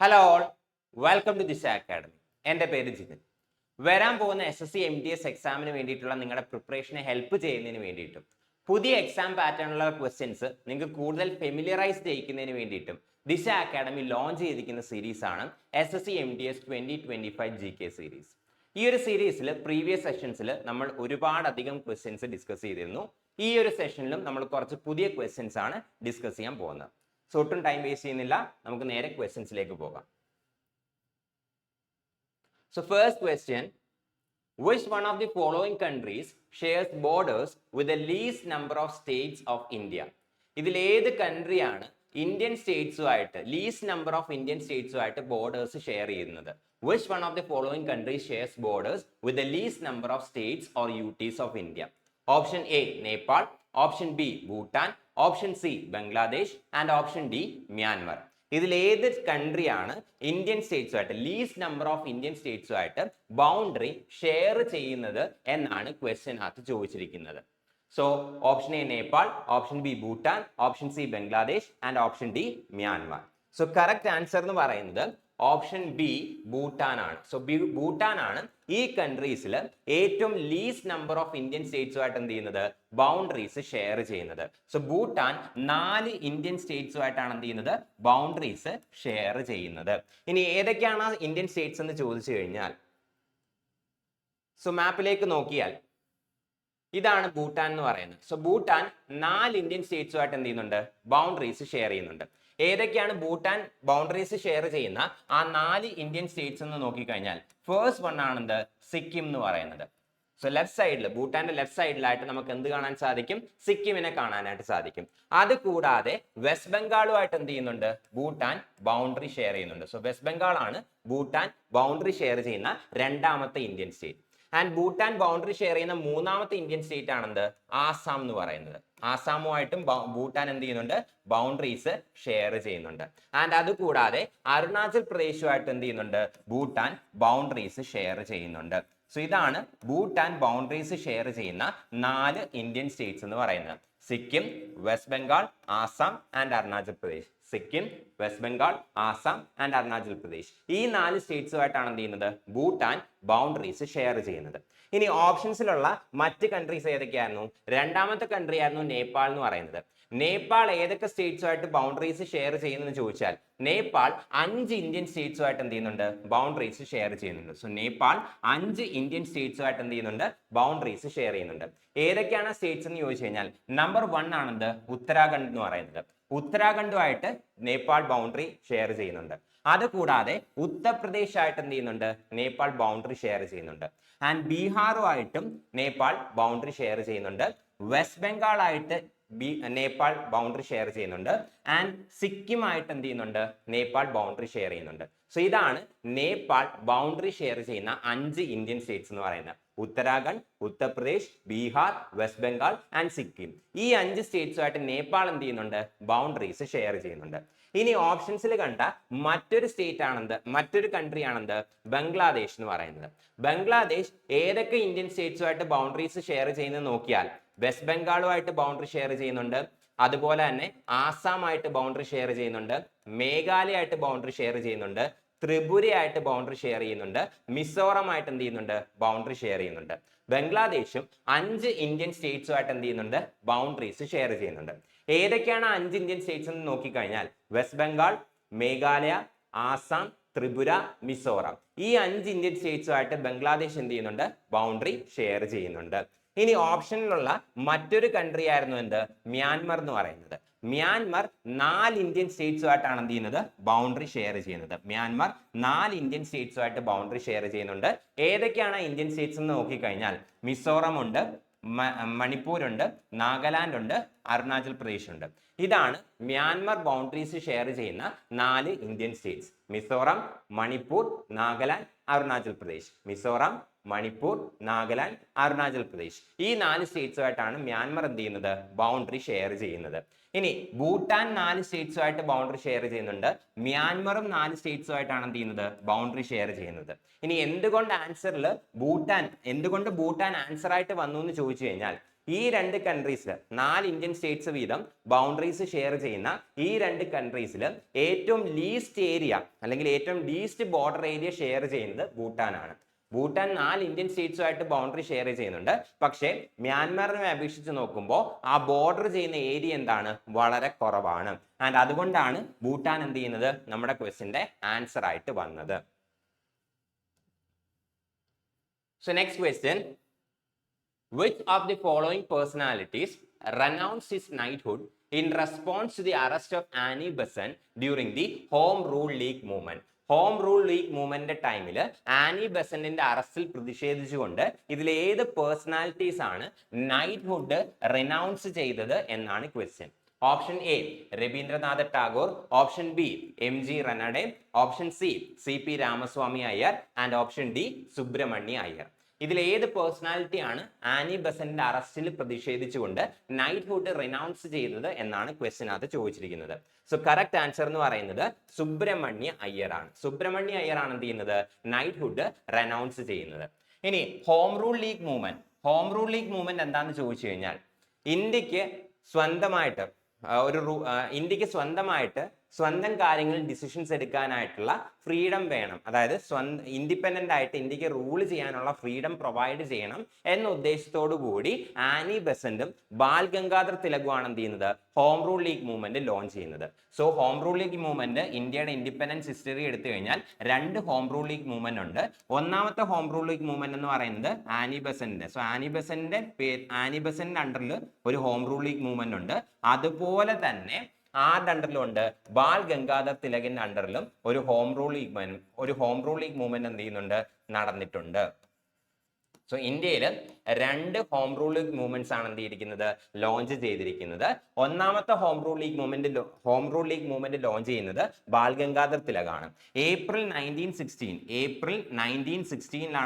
Hello all, welcome to this academy. എൻ്റെ പേര് ജിതിൻ. വരാൻ പോകുന്ന SSC MTS എക്സാമിന് വേണ്ടിയിട്ടുള്ള നിങ്ങളുടെ പ്രിപ്പറേഷനെ ഹെൽപ്പ് ചെയ്യുന്നതിന് വേണ്ടിയിട്ടും പുതിയ എക്സാം പാറ്റേണിലുള്ള ക്വസ്റ്റ്യൻസ് നിങ്ങൾക്ക് കൂടുതൽ ഫെമിലിയറൈസ് ചെയ്യിക്കുന്നതിന് വേണ്ടിയിട്ടും ദിശ അക്കാഡമി ലോഞ്ച് ചെയ്തിരിക്കുന്ന സീരീസ് ആണ് SSC MTS 2025 GK സീരീസ്. ഈ ഒരു സീരീസിൽ പ്രീവിയസ് സെഷൻസിൽ നമ്മൾ ഒരുപാടധികം ക്വസ്റ്റ്യൻസ് ഡിസ്കസ് ചെയ്തിരുന്നു. ഈ ഒരു സെഷനിലും നമ്മൾ കുറച്ച് പുതിയ ക്വസ്റ്റ്യൻസ് ആണ് ഡിസ്കസ് ചെയ്യാൻ പോകുന്നത്. സോ ഒട്ടും ടൈം വേസ്റ്റ് ചെയ്യുന്നില്ല, നമുക്ക് നേരെ ക്വസ്റ്റ്യൻസിലേക്ക് പോകാം. So first question, which one of the following countries shares borders with the least number of states of India? ഇതിൽ ഏത് കൺട്രിയാണ് ഇന്ത്യൻ സ്റ്റേറ്റ്സുമായിട്ട് ലീസ്റ്റ് നമ്പർ ഓഫ് ഇന്ത്യൻ സ്റ്റേറ്റ്സുമായിട്ട് ബോർഡേഴ്സ് ഷെയർ ചെയ്യുന്നത്? Which one of the following countries shares borders with the least number of states or UTs of India? Option A Nepal, option B Bhutan, option C Bangladesh and option D Myanmar. ഇതിൽ ഏത് കൺട്രിയാണ് Indian സ്റ്റേറ്റ്സുമായിട്ട് least number of Indian സ്റ്റേറ്റ്സുമായിട്ട് boundary share ചെയ്യുന്നത് എന്നാണ് ക്വസ്റ്റ്യനകത്ത് ചോദിച്ചിരിക്കുന്നത്. So option A Nepal, option B Bhutan, option C Bangladesh and option D Myanmar. So correct answer എന്ന് പറയുന്നത് ഓപ്ഷൻ ബി ഭൂട്ടാൻ ആണ്. സോ ഭൂട്ടാൻ ആണ് ഈ കൺട്രീസിൽ ഏറ്റവും ലീസ്റ്റ് നമ്പർ ഓഫ് ഇന്ത്യൻ സ്റ്റേറ്റ്സുമായിട്ട് എന്ത് ചെയ്യുന്നത്, ബൗണ്ടറീസ് ഷെയർ ചെയ്യുന്നത്. സോ ഭൂട്ടാൻ 4 ഇന്ത്യൻ സ്റ്റേറ്റ്സുമായിട്ടാണ് എന്ത് ചെയ്യുന്നത്, ബൗണ്ടറീസ് ഷെയർ ചെയ്യുന്നത്. ഇനി ഏതൊക്കെയാണ് ഇന്ത്യൻ സ്റ്റേറ്റ്സ് എന്ന് ചോദിച്ചു കഴിഞ്ഞാൽ, സോ മാപ്പിലേക്ക് നോക്കിയാൽ ഇതാണ് ഭൂട്ടാൻ എന്ന് പറയുന്നത്. സോ ഭൂട്ടാൻ 4 ഇന്ത്യൻ സ്റ്റേറ്റ്സുമായിട്ട് എന്ത് ചെയ്യുന്നുണ്ട്, ബൗണ്ടറീസ് ഷെയർ ചെയ്യുന്നുണ്ട്. ഏതൊക്കെയാണ് ഭൂട്ടാൻ ബൗണ്ടറീസ് ഷെയർ ചെയ്യുന്ന ആ 4 ഇന്ത്യൻ സ്റ്റേറ്റ്സ് എന്ന് നോക്കിക്കഴിഞ്ഞാൽ ഫേസ്റ്റ് വൺ ആണെന്ത്, സിക്കിം എന്ന് പറയുന്നത്. സോ ലെഫ്റ്റ് സൈഡിൽ, ഭൂട്ടാന്റെ ലെഫ്റ്റ് സൈഡിലായിട്ട് നമുക്ക് എന്ത് കാണാൻ സാധിക്കും, സിക്കിമിനെ കാണാനായിട്ട് സാധിക്കും. അത് കൂടാതെ വെസ്റ്റ് ബംഗാളുമായിട്ട് എന്ത് ചെയ്യുന്നുണ്ട്, ഭൂട്ടാൻ ബൗണ്ടറി ഷെയർ ചെയ്യുന്നുണ്ട്. സോ വെസ്റ്റ് ബംഗാൾ ആണ് ഭൂട്ടാൻ ബൗണ്ടറി ഷെയർ ചെയ്യുന്ന രണ്ടാമത്തെ Indian state. And Bhutan boundary share ചെയ്യുന്ന മൂന്നാമത്തെ ഇന്ത്യൻ സ്റ്റേറ്റ് ആണെന്ത്, ആസാം എന്ന് പറയുന്നത്. ആസാമുമായിട്ടും ഭൂട്ടാൻ എന്ത് ചെയ്യുന്നുണ്ട്, ബൗണ്ടറീസ് ഷെയർ ചെയ്യുന്നുണ്ട്. ആൻഡ് അത് കൂടാതെ അരുണാചൽ പ്രദേശുമായിട്ട് എന്ത് ചെയ്യുന്നുണ്ട്, ഭൂട്ടാൻ ബൗണ്ടറീസ് ഷെയർ ചെയ്യുന്നുണ്ട്. സോ ഇതാണ് ഭൂട്ടാൻ ബൗണ്ടറീസ് ഷെയർ ചെയ്യുന്ന 4 ഇന്ത്യൻ സ്റ്റേറ്റ്സ് എന്ന് പറയുന്നത്. Sikkim, west Bengal, Assam and Arunachal Pradesh. Sikkim, west Bengal, Assam and Arunachal Pradesh. ഈ 4 സ്റ്റേറ്റ്സുമായിട്ടാണ് എന്ത് ചെയ്യുന്നത്, ഭൂട്ടാൻ ബൗണ്ടറീസ് ഷെയർ ചെയ്യുന്നത്. ഇനി ഓപ്ഷൻസിലുള്ള മറ്റ് കൺട്രീസ് ഏതൊക്കെയായിരുന്നു? രണ്ടാമത്തെ കൺട്രി ആയിരുന്നു നേപ്പാൾ എന്ന് പറയുന്നത്. നേപ്പാൾ ഏതൊക്കെ സ്റ്റേറ്റ്സുമായിട്ട് ബൗണ്ടറീസ് ഷെയർ ചെയ്യുന്നതെന്ന് ചോദിച്ചാൽ നേപ്പാൾ 5 ഇന്ത്യൻ സ്റ്റേറ്റ്സുമായിട്ട് എന്ത് ചെയ്യുന്നുണ്ട്, ബൗണ്ടറീസ് ഷെയർ ചെയ്യുന്നുണ്ട്. സോ നേപ്പാൾ 5 ഇന്ത്യൻ സ്റ്റേറ്റ്സുമായിട്ട് എന്ത് ചെയ്യുന്നുണ്ട്, ബൗണ്ടറീസ് ഷെയർ ചെയ്യുന്നുണ്ട്. ഏതൊക്കെയാണ് സ്റ്റേറ്റ്സ് എന്ന് ചോദിച്ചു കഴിഞ്ഞാൽ നമ്പർ 1 ആണെന്ത്, ഉത്തരാഖണ്ഡ് എന്ന് പറയുന്നത്. ഉത്തരാഖണ്ഡുമായിട്ട് നേപ്പാൾ ബൗണ്ടറി ഷെയർ ചെയ്യുന്നുണ്ട്. അതുകൂടാതെ ഉത്തർപ്രദേശ് ആയിട്ട് എന്ത് ചെയ്യുന്നുണ്ട്, നേപ്പാൾ ബൗണ്ടറി ഷെയർ ചെയ്യുന്നുണ്ട്. ആൻഡ് ബീഹാറുമായിട്ടും നേപ്പാൾ ബൗണ്ടറി ഷെയർ ചെയ്യുന്നുണ്ട്. വെസ്റ്റ് ബംഗാൾ ആയിട്ട് നേപ്പാൾ ബൗണ്ടറി ഷെയർ ചെയ്യുന്നുണ്ട്. ആൻഡ് സിക്കിമായിട്ട് എന്ത് ചെയ്യുന്നുണ്ട്, നേപ്പാൾ ബൗണ്ടറി ഷെയർ ചെയ്യുന്നുണ്ട്. സോ ഇതാണ് നേപ്പാൾ ബൗണ്ടറി ഷെയർ ചെയ്യുന്ന 5 ഇന്ത്യൻ സ്റ്റേറ്റ്സ് എന്ന് പറയുന്നത്. Uttarakhand, Uttar Pradesh, Bihar, west Bengal and Sikkim. ഈ 5 സ്റ്റേറ്റ്സുമായിട്ട് നേപ്പാൾ എന്ത് ചെയ്യുന്നുണ്ട്, ബൗണ്ടറീസ് ഷെയർ ചെയ്യുന്നുണ്ട്. ഇനി ഓപ്ഷൻസിൽ കണ്ട മറ്റൊരു സ്റ്റേറ്റ് ആണെന്ത്, മറ്റൊരു കൺട്രി ആണെന്ത്, ബംഗ്ലാദേശ് എന്ന് പറയുന്നത്. ബംഗ്ലാദേശ് ഏതൊക്കെ ഇന്ത്യൻ സ്റ്റേറ്റ്സുമായിട്ട് ബൗണ്ടറീസ് ഷെയർ ചെയ്യുന്നത് നോക്കിയാൽ വെസ്റ്റ് ബംഗാളുമായിട്ട് ബൗണ്ടറി ഷെയർ ചെയ്യുന്നുണ്ട്. അതുപോലെ തന്നെ ആസാമായിട്ട് ബൗണ്ടറി ഷെയർ ചെയ്യുന്നുണ്ട്. മേഘാലയമായിട്ട് ബൗണ്ടറി ഷെയർ ചെയ്യുന്നുണ്ട്. ത്രിപുരയായിട്ട് ബൗണ്ടറി ഷെയർ ചെയ്യുന്നുണ്ട്. മിസോറം ആയിട്ട് എന്ത് ചെയ്യുന്നുണ്ട്, ബൗണ്ടറി ഷെയർ ചെയ്യുന്നുണ്ട്. ബംഗ്ലാദേശും 5 ഇന്ത്യൻ സ്റ്റേറ്റ്സുമായിട്ട് എന്ത് ചെയ്യുന്നുണ്ട്, ബൗണ്ടറീസ് ഷെയർ ചെയ്യുന്നുണ്ട്. ഏതൊക്കെയാണ് 5 ഇന്ത്യൻ സ്റ്റേറ്റ്സ് എന്ന് നോക്കിക്കഴിഞ്ഞാൽ വെസ്റ്റ് ബംഗാൾ, മേഘാലയ, ആസാം, ത്രിപുര, മിസോറം. ഈ 5 ഇന്ത്യൻ സ്റ്റേറ്റ്സുമായിട്ട് ബംഗ്ലാദേശ് എന്ത് ചെയ്യുന്നുണ്ട്, ബൗണ്ടറി ഷെയർ ചെയ്യുന്നുണ്ട്. ഇനി ഓപ്ഷനിലുള്ള മറ്റൊരു കൺട്രി ആയിരുന്നു എന്ത്, മ്യാൻമർ എന്ന് പറയുന്നത്. മ്യാൻമർ 4 ഇന്ത്യൻ സ്റ്റേറ്റ്സുമായിട്ടാണ് എന്ത് ചെയ്യുന്നത്, ബൗണ്ടറി ഷെയർ ചെയ്യുന്നത്. മ്യാൻമർ 4 ഇന്ത്യൻ സ്റ്റേറ്റ്സുമായിട്ട് ബൗണ്ടറി ഷെയർ ചെയ്യുന്നുണ്ട്. ഏതൊക്കെയാണ് ഇന്ത്യൻ സ്റ്റേറ്റ്സ് എന്ന് നോക്കിക്കഴിഞ്ഞാൽ മിസോറം ഉണ്ട്, മണിപ്പൂർ ഉണ്ട്, നാഗാലാൻഡ് ഉണ്ട്, അരുണാചൽ പ്രദേശ് ഉണ്ട്. ഇതാണ് മ്യാൻമർ ബൗണ്ടറീസ് ഷെയർ ചെയ്യുന്ന 4 ഇന്ത്യൻ സ്റ്റേറ്റ്സ്. മിസോറം, മണിപ്പൂർ, നാഗാലാൻഡ്, അരുണാചൽ പ്രദേശ്. മിസോറം, മണിപ്പൂർ, നാഗാലാൻഡ്, അരുണാചൽ പ്രദേശ്. ഈ 4 സ്റ്റേറ്റ്സുമായിട്ടാണ് മ്യാൻമർ എന്ത് ചെയ്യുന്നത്, ബൗണ്ടറി ഷെയർ ചെയ്യുന്നത്. ഇനി ഭൂട്ടാൻ 4 സ്റ്റേറ്റ്സുമായിട്ട് ബൗണ്ടറി ഷെയർ ചെയ്യുന്നുണ്ട്. മ്യാൻമറും 4 സ്റ്റേറ്റ്സുമായിട്ടാണ് എന്ത് ചെയ്യുന്നത്, ബൗണ്ടറി ഷെയർ ചെയ്യുന്നത്. ഇനി എന്തുകൊണ്ട് ഭൂട്ടാൻ ആൻസർ ആയിട്ട് വന്നു എന്ന് ചോദിച്ചു കഴിഞ്ഞാൽ ഈ രണ്ട് കൺട്രീസിൽ 4 ഇന്ത്യൻ സ്റ്റേറ്റ്സ് വീതം ബൗണ്ടറീസ് ഷെയർ ചെയ്യുന്ന ഈ രണ്ട് കൺട്രീസിൽ ഏറ്റവും ലീസ്റ്റ് ഏരിയ അല്ലെങ്കിൽ ഏറ്റവും ലീസ്റ്റ് ബോർഡർ ഏരിയ ഷെയർ ചെയ്യുന്നത് ഭൂട്ടാനാണ്. ഭൂട്ടാൻ 4 ഇന്ത്യൻ സ്റ്റേറ്റ്സുമായിട്ട് ബൗണ്ടറി ഷെയർ ചെയ്യുന്നുണ്ട്. പക്ഷേ മ്യാൻമാറിനെ അപേക്ഷിച്ച് നോക്കുമ്പോൾ ആ ബോർഡർ ചെയ്യുന്ന ഏരിയ എന്താണ്, വളരെ കുറവാണ്. ആൻഡ് അതുകൊണ്ടാണ് ഭൂട്ടാൻ എന്ത് ചെയ്യുന്നത് നമ്മുടെ ക്വസ്റ്റിന്റെ ആൻസർ ആയിട്ട് വന്നത്. So next question, which of the following personalities renounced his knighthood in response to the arrest of Annie Besant during the Home Rule League movement? Home rule league movement ടൈമിൽ Annie ബെസന്റിന്റെ അറസ്റ്റിൽ പ്രതിഷേധിച്ചുകൊണ്ട് ഇതിൽ ഏത് personalities ആണ് knighthood renounce ചെയ്തത് എന്നാണ് ക്വസ്റ്റ്യൻ. Option A Rabindranath Tagore, option B MG Ranade, option C CP Ramaswamy Iyer and option D Subramanya Iyer. ഇതിൽ ഏത് പേഴ്സണാലിറ്റി ആണ് ആനി ബെസന്റിന്റെ അറസ്റ്റിൽ പ്രതിഷേധിച്ചുകൊണ്ട് നൈറ്റ്ഹുഡ് റിനൗൺസ് ചെയ്തത് എന്നാണ് ക്വസ്റ്റ്യനകത്ത് ചോദിച്ചിരിക്കുന്നത്. സോ കറക്റ്റ് ആൻസർ എന്ന് പറയുന്നത് സുബ്രഹ്മണ്യ അയ്യർ ആണ്. സുബ്രഹ്മണ്യ അയ്യർ ആണ് എന്ത് ചെയ്യുന്നത്, നൈറ്റ്ഹുഡ് റെനൗൺസ് ചെയ്യുന്നത്. ഇനി ഹോം റൂൾ ലീഗ് മൂവ്മെന്റ് എന്താണെന്ന് ചോദിച്ചു കഴിഞ്ഞാൽ, ഇന്ത്യക്ക് സ്വന്തമായിട്ട് സ്വന്തം കാര്യങ്ങളിൽ ഡിസിഷൻസ് എടുക്കാനായിട്ടുള്ള ഫ്രീഡം വേണം. അതായത് ഇൻഡിപെൻഡന്റ് ആയിട്ട് ഇന്ത്യക്ക് റൂൾ ചെയ്യാനുള്ള ഫ്രീഡം പ്രൊവൈഡ് ചെയ്യണം എന്ന ഉദ്ദേശത്തോടു കൂടി ആനി ബെസന്റും ബാൽ ഗംഗാധർ തിലകുമാണ് എന്ത് ചെയ്യുന്നത്, home rule league movement launch ചെയ്യുന്നത്. So home rule league movement ഇന്ത്യയുടെ ഇൻഡിപെൻഡൻസ് ഹിസ്റ്ററി എടുത്തു കഴിഞ്ഞാൽ 2 ഹോം റൂൾ ലീഗ് മൂവ്മെന്റ് ഉണ്ട്. ഒന്നാമത്തെ ഹോം റൂൾ ലീഗ് മൂവ്മെന്റ് എന്ന് പറയുന്നത് ആനി ബെസന്റിന്റെ. സോ ആനി ബെസന്റിന്റെ അണ്ടറിൽ ഒരു ഹോം റൂൾ ലീഗ് മൂവ്മെന്റ് ഉണ്ട്. അതുപോലെ തന്നെ ആരുടെ അണ്ടറിലുണ്ട്, ബാൽ ഗംഗാധർ തിലകിന്റെ അണ്ടറിലും ഒരു ഹോം റൂൾ ലീഗ് മൂവ്മെന്റ് എന്ത് ചെയ്യുന്നുണ്ട്, നടന്നിട്ടുണ്ട്. സോ ഇന്ത്യയിൽ 2 ഹോം റൂൾ ലീഗ് മൂവ്മെന്റ്സ് ആണ് എന്ത് ചെയ്തിരിക്കുന്നത്, ലോഞ്ച് ചെയ്തിരിക്കുന്നത്. ഒന്നാമത്തെ home rule league movement launch ചെയ്യുന്നത് ബാൽ ഗംഗാധർ തിലകാണ്. ഏപ്രിൽ 1916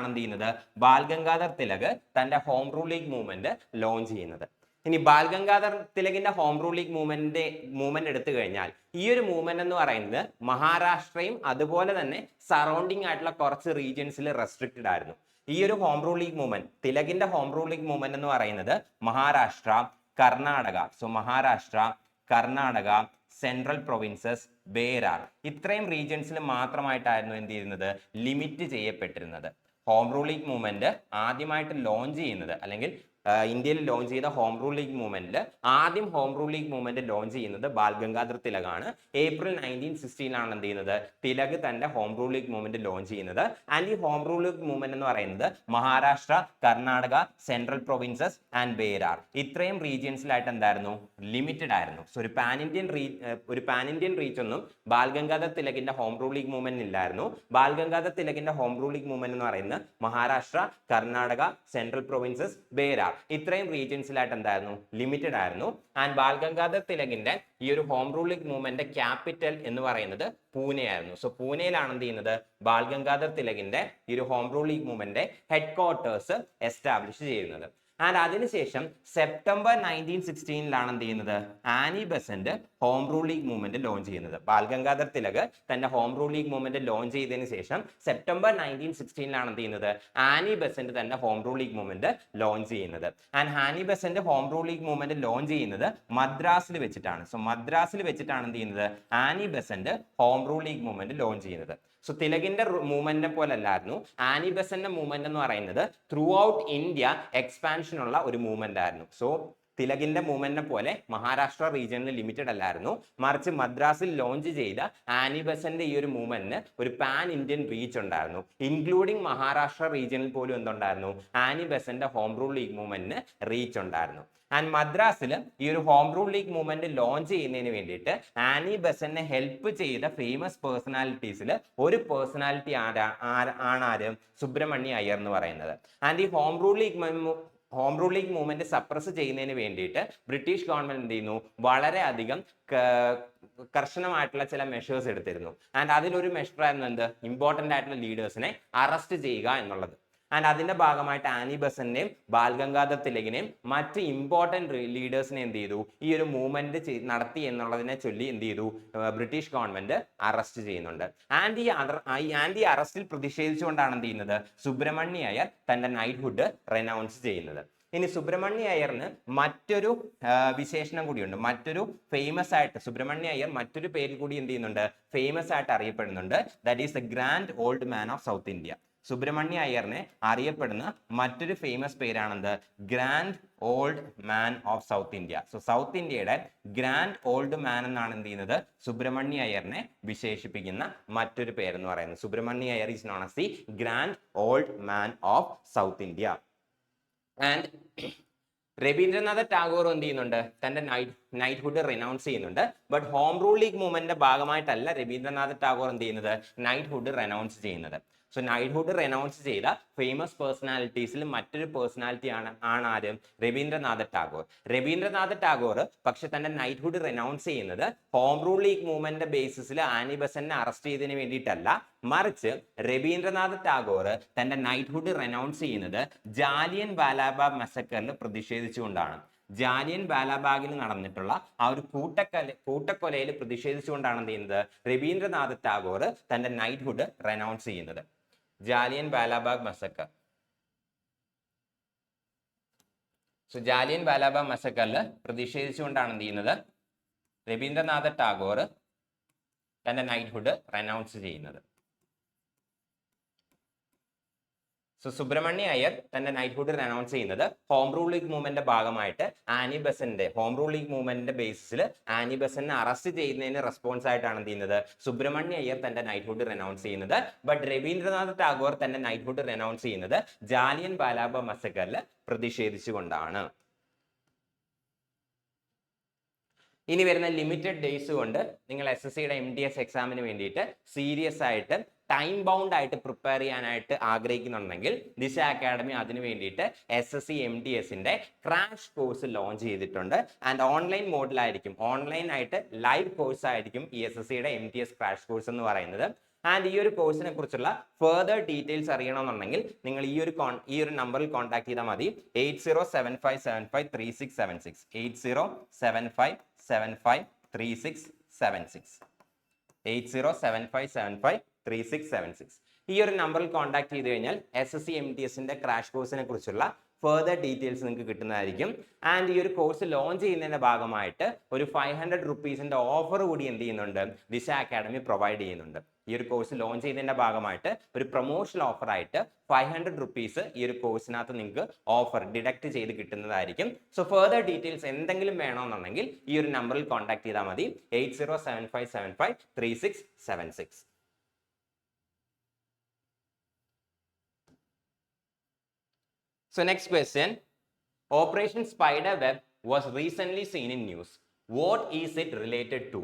എന്ത് ചെയ്യുന്നത്, ബാൽ ഗംഗാധർ തിലക് തന്റെ home rule league movement launch ചെയ്യുന്നത്. ഇനി ബാൽ ഗംഗാധർ തിലകിന്റെ ഹോം റൂൾ ലീഗ് മൂവ്മെന്റ് എടുത്തു കഴിഞ്ഞാൽ ഈ ഒരു മൂവ്മെന്റ് എന്ന് പറയുന്നത് മഹാരാഷ്ട്രയും അതുപോലെ തന്നെ സറൗണ്ടിങ് ആയിട്ടുള്ള കുറച്ച് റീജിയൻസിൽ റെസ്ട്രിക്റ്റഡ് ആയിരുന്നു. ഈ ഒരു ഹോം റൂൾ ലീഗ് മൂവ്മെന്റ്, തിലകിന്റെ ഹോം റൂൾ ലീഗ് മൂവ്മെന്റ് എന്ന് പറയുന്നത് മഹാരാഷ്ട്ര, കർണാടക, സെൻട്രൽ പ്രൊവിൻസസ്, ബേരാർ ഇത്രയും റീജിയൻസിൽ മാത്രമായിട്ടായിരുന്നു എന്ത് ചെയ്യുന്നത്, ലിമിറ്റ് ചെയ്യപ്പെട്ടിരുന്നത്. ഹോം റൂൾ ലീഗ് മൂവ്മെന്റ് ആദ്യമായിട്ട് ലോഞ്ച് ചെയ്യുന്നത് അല്ലെങ്കിൽ ഇന്ത്യയിൽ ലോഞ്ച് ചെയ്ത ഹോം റൂൾ ലീഗ് മൂവ്മെന്റിൽ ആദ്യം home rule league movement launch ചെയ്യുന്നത് ബാൽ ഗംഗാധർ തിലകാണ്. ഏപ്രിൽ 1916 എന്ത് ചെയ്യുന്നത്, തിലക് തന്റെ home rule league movement launch ചെയ്യുന്നത്. ആൻഡ് ഈ ഹോം റൂൾ ലീഗ് മൂവ്മെന്റ് എന്ന് പറയുന്നത് Maharashtra, Karnataka, central provinces and Berar ഇത്രയും റീജിയൻസിലായിട്ട് എന്തായിരുന്നു, ലിമിറ്റഡ് ആയിരുന്നു. സോ ഒരു പാൻ ഇന്ത്യൻ റീച്ച് ഒന്നും ബാൽ ഗംഗാധർ തിലകിന്റെ ഹോം റൂൾ ലീഗ് മൂവ്മെന്റ് ഇല്ലായിരുന്നു. ബാൽ ഗംഗാധർ തിലകിന്റെ ഹോം റൂൾ ലീഗ് മൂവ്മെന്റ് എന്ന് പറയുന്നത് മഹാരാഷ്ട്ര, കർണാടക, സെൻട്രൽ പ്രൊവിൻസസ്, ബേരാർ ഇത്രയും റീജിയൻസിലായിട്ട് എന്തായിരുന്നു, ലിമിറ്റഡ് ആയിരുന്നു. ആൻഡ് ബാൽ ഗംഗാധർ തിലകിന്റെ ഈ ഒരു home rule league movement capital എന്ന് പറയുന്നത് പൂനെ ആയിരുന്നു. സോ പൂനെയിലാണ് എന്ത് ചെയ്യുന്നത്, ബാൽ ഗംഗാധർ തിലകിന്റെ ഈ ഒരു home rule league movement headquarters establish ചെയ്യുന്നത്. ആൻഡ് അതിനുശേഷം സെപ്റ്റംബർ 1916 എന്ത് ചെയ്യുന്നത്, Annie Besant home rule league movement launch ചെയ്യുന്നത്. ബാൽ ഗംഗാധർ തിലക് തന്റെ home rule league movement launch ചെയ്തതിനു ശേഷം സെപ്റ്റംബർ 1916 എന്ത് ചെയ്യുന്നത്, ആനി ബെസന്റ് തന്റെ home rule league movement launch ചെയ്യുന്നത്. And Annie Besant home rule league movement launch ചെയ്യുന്നത് മദ്രാസിൽ വെച്ചിട്ടാണ്. സോ മദ്രാസിൽ വെച്ചിട്ടാണ് എന്ത് ചെയ്യുന്നത്, Annie Besant home rule league movement launch ചെയ്യുന്നത്. സോ തിലകിന്റെ മൂവ്മെന്റിനെ പോലെ അല്ലായിരുന്നു ആനി ബെസന്റിന്റെ മൂവ്മെന്റ് എന്ന് പറയുന്നത് ത്രൂ ഔട്ട് ഇന്ത്യ എക്സ്പാൻഷൻ ഉള്ള ഒരു മൂവ്മെന്റ് ആയിരുന്നു. സോ തിലകിന്റെ മൂവ്മെന്റിനെ പോലെ മഹാരാഷ്ട്ര റീജിയനിൽ ലിമിറ്റഡ് അല്ലായിരുന്നു, മറിച്ച് മദ്രാസിൽ ലോഞ്ച് ചെയ്ത ആനി ബെസന്റ് ഈ ഒരു മൂവ്മെന്റിന് ഒരു പാൻ ഇന്ത്യൻ റീച്ച് ഉണ്ടായിരുന്നു. ഇൻക്ലൂഡിംഗ് മഹാരാഷ്ട്ര റീജിയനിൽ പോലും എന്തുണ്ടായിരുന്നു, Annie Besant home rule league മൂവ്മെന്റിന് റീച്ച് ഉണ്ടായിരുന്നു. ആൻഡ് മദ്രാസിൽ ഈ ഒരു home rule league movement launch ചെയ്യുന്നതിന് വേണ്ടിയിട്ട് ആനി ബെസന്റിനെ ഹെൽപ്പ് ചെയ്ത ഫേമസ് പേഴ്സണാലിറ്റീസിൽ ഒരു പേഴ്സണാലിറ്റി ആര്, സുബ്രഹ്മണ്യ അയ്യർ എന്ന് പറയുന്നത്. ആൻഡ് ഈ home rule league movement suppress ചെയ്യുന്നതിന് വേണ്ടിയിട്ട് ബ്രിട്ടീഷ് ഗവൺമെന്റ് എന്ത് ചെയ്യുന്നു, വളരെയധികം കർശനമായിട്ടുള്ള ചില മെഷേഴ്സ് എടുത്തിരുന്നു. ആൻഡ് അതിലൊരു മെഷർ ആയിരുന്നു എന്ത്, ഇമ്പോർട്ടന്റ് ആയിട്ടുള്ള ലീഡേഴ്സിനെ അറസ്റ്റ് ചെയ്യുക എന്നുള്ളത്. ആൻഡ് അതിന്റെ ഭാഗമായിട്ട് ആനി ബെസന്റിനെയും ബാൽ ഗംഗാധർ തിലകിനെയും മറ്റ് ഇമ്പോർട്ടന്റ് ലീഡേഴ്സിനെ എന്ത് ചെയ്തു, ഈ ഒരു മൂവ്മെന്റ് നടത്തി എന്നുള്ളതിനെ ചൊല്ലി എന്ത് ചെയ്തു, ബ്രിട്ടീഷ് ഗവൺമെന്റ് അറസ്റ്റ് ചെയ്യുന്നുണ്ട്. ആൻഡ് ഈ അറസ്റ്റിൽ പ്രതിഷേധിച്ചുകൊണ്ടാണ് എന്ത് ചെയ്യുന്നത്, സുബ്രഹ്മണ്യ അയ്യർ തന്റെ നൈറ്റ്ഹുഡ് റെനൗൺസ് ചെയ്യുന്നത്. ഇനി സുബ്രഹ്മണ്യ അയ്യറിന് മറ്റൊരു വിശേഷണം കൂടിയുണ്ട്, മറ്റൊരു ഫേമസ് ആയിട്ട് സുബ്രഹ്മണ്യ അയ്യർ മറ്റൊരു പേരിൽ കൂടി എന്ത് ചെയ്യുന്നുണ്ട്, ഫേമസ് ആയിട്ട് അറിയപ്പെടുന്നുണ്ട്. That is the grand old man of south India. Subramanya അയ്യറിനെ അറിയപ്പെടുന്ന മറ്റൊരു ഫേമസ് പേരാണെന്ത്, grand old man of south India. So south ഇന്ത്യയുടെ ഗ്രാൻഡ് ഓൾഡ് മാൻ എന്നാണ് എന്ത് ചെയ്യുന്നത്, സുബ്രഹ്മണ്യ അയ്യറിനെ വിശേഷിപ്പിക്കുന്ന മറ്റൊരു പേരെന്ന് പറയുന്നത്. Subramanya Iyer is known as the grand old man of south India. And Rabindranath Tagore എന്ത് ചെയ്യുന്നുണ്ട്, തന്റെ നൈറ്റ്ഹുഡ് റിനൗൺസ് ചെയ്യുന്നുണ്ട്. ബട്ട് ഹോം റൂൾ ലീഗ് മൂവ്മെന്റിന്റെ ഭാഗമായിട്ടല്ല രവീന്ദ്രനാഥ ടാഗോർ എന്ത് ചെയ്യുന്നത്, നൈറ്റ്ഹുഡ് റെനൗൺസ് ചെയ്യുന്നത്. സോ നൈറ്റ്ഹുഡ് റെനൗൺസ് ചെയ്ത ഫേമസ് പേഴ്സണാലിറ്റീസിൽ മറ്റൊരു പേഴ്സണാലിറ്റി ആണ് ആര്, രവീന്ദ്രനാഥ ടാഗോർ. രവീന്ദ്രനാഥ ടാഗോർ പക്ഷെ തന്റെ നൈറ്റ്ഹുഡ് റെനൗൺസ് ചെയ്യുന്നത് ഹോം റൂൾ ലീഗ് മൂവ്മെന്റിന്റെ ബേസിസിൽ ആനി ബെസന്റിനെ അറസ്റ്റ് ചെയ്തതിന് വേണ്ടിയിട്ടല്ല, മറിച്ച് രവീന്ദ്രനാഥ ടാഗോർ തന്റെ നൈറ്റ്ഹുഡ് റെനൗൺസ് ചെയ്യുന്നത് ജാലിയൻ വാലാബാഗ് മസക്കറിൽ പ്രതിഷേധിച്ചുകൊണ്ടാണ്. ജാലിയൻ വാലാബാഗിൽ നടന്നിട്ടുള്ള ആ ഒരു കൂട്ടക്കൊലയിൽ പ്രതിഷേധിച്ചുകൊണ്ടാണ് എന്ത് ചെയ്യുന്നത്, രവീന്ദ്രനാഥ ടാഗോർ തന്റെ നൈറ്റ്ഹുഡ് റെനൗൺസ് ചെയ്യുന്നത്. ജാലിയൻ വാലാബാഗ് മസക്കർ. സോ ജാലിയൻ വാലാബാഗ് മസക്കറിൽ പ്രതിഷേധിച്ചുകൊണ്ടാണ് എന്ത് ചെയ്യുന്നത്, രവീന്ദ്രനാഥ ടാഗോർ തന്റെ നൈറ്റ്ഹുഡ് റെനൗൺസ് ചെയ്യുന്നത്. സോ സുബ്രഹ്മണ്യ അയ്യർ തന്റെ നൈറ്റ്ഹുഡ് റെനൗൺസ് ചെയ്യുന്നത് ഹോം റൂൾ ലീഗ് മൂവ്മെന്റിന്റെ ഭാഗമായിട്ട് Annie Besant home rule league മൂവ്മെന്റിന്റെ ബേസിസിൽ ആനി ബെസന്റിനെ അറസ്റ്റ് ചെയ്യുന്നതിന് റെസ്പോൺസ് ആയിട്ടാണ് എന്ത് ചെയ്യുന്നത്, സുബ്രഹ്മണ്യ അയ്യർ തന്റെ നൈറ്റ്ഹുഡ് റെനൗൺസ് ചെയ്യുന്നത്. ബട്ട് രവീന്ദ്രനാഥ ടാഗോർ തന്റെ നൈറ്റ്ഹുഡ് റെനൗൺസ് ചെയ്യുന്നത് ജാലിയൻ വാലാബാഗ് മസക്കറിൽ പ്രതിഷേധിച്ചുകൊണ്ടാണ്. ഇനി വരുന്ന ലിമിറ്റഡ് ഡേയ്സ് കൊണ്ട് നിങ്ങൾ SSCയുടെ MTS എക്സാമിന് വേണ്ടിയിട്ട് സീരിയസ് ആയിട്ട് ടൈം ബൗണ്ട് ആയിട്ട് പ്രിപ്പയർ ചെയ്യാനായിട്ട് ആഗ്രഹിക്കുന്നുണ്ടെങ്കിൽ ദിശ അക്കാഡമി അതിന് വേണ്ടിയിട്ട് SSC MTSന്റെ ക്രാഷ് കോഴ്സ് ലോഞ്ച് ചെയ്തിട്ടുണ്ട്. ആൻഡ് ഓൺലൈൻ മോഡിലായിരിക്കും, ഓൺലൈൻ ആയിട്ട് ലൈവ് കോഴ്സ് ആയിരിക്കും ഈ SSCയുടെ MTS ക്രാഷ് കോഴ്സ് എന്ന് പറയുന്നത്. ആൻഡ് ഈ ഒരു കോഴ്സിനെ കുറിച്ചുള്ള ഫർദർ ഡീറ്റെയിൽസ് അറിയണമെന്നുണ്ടെങ്കിൽ നിങ്ങൾ ഈ ഒരു നമ്പറിൽ കോൺടാക്ട് ചെയ്താൽ മതി. 8075753676 8075753676 8075753676. ഈ ഒരു നമ്പറിൽ കോൺടാക്ട് ചെയ്ത് കഴിഞ്ഞാൽ SSC MTSന്റെ ക്രാഷ് കോഴ്സിനെ കുറിച്ചുള്ള ഫർദർ ഡീറ്റെയിൽസ് നിങ്ങൾക്ക് കിട്ടുന്നതായിരിക്കും. ആൻഡ് ഈ ഒരു കോഴ്സ് ലോഞ്ച് ചെയ്യുന്നതിന്റെ ഭാഗമായിട്ട് ഒരു 500 റുപ്പീസിന്റെ ഓഫർ കൂടി എന്ത് ചെയ്യുന്നുണ്ട്, ദിശ അക്കാഡമി പ്രൊവൈഡ് ചെയ്യുന്നുണ്ട്. ഈ ഒരു കോഴ്സ് ലോഞ്ച് ചെയ്യുന്നതിന്റെ ഭാഗമായിട്ട് ഒരു പ്രൊമോഷണൽ ഓഫർ ആയിട്ട് 500 റുപ്പീസ് ഈ ഒരു കോഴ്സിനകത്ത് നിങ്ങൾക്ക് ഓഫർ ഡിഡക്ട് ചെയ്ത് കിട്ടുന്നതായിരിക്കും. സോ ഫർദർ ഡീറ്റെയിൽസ് എന്തെങ്കിലും വേണമെന്നുണ്ടെങ്കിൽ ഈ ഒരു നമ്പറിൽ കോൺടാക്ട് ചെയ്താൽ മതി. 8075753676. So next question, Operation Spiderweb was recently seen in news. What is it related to?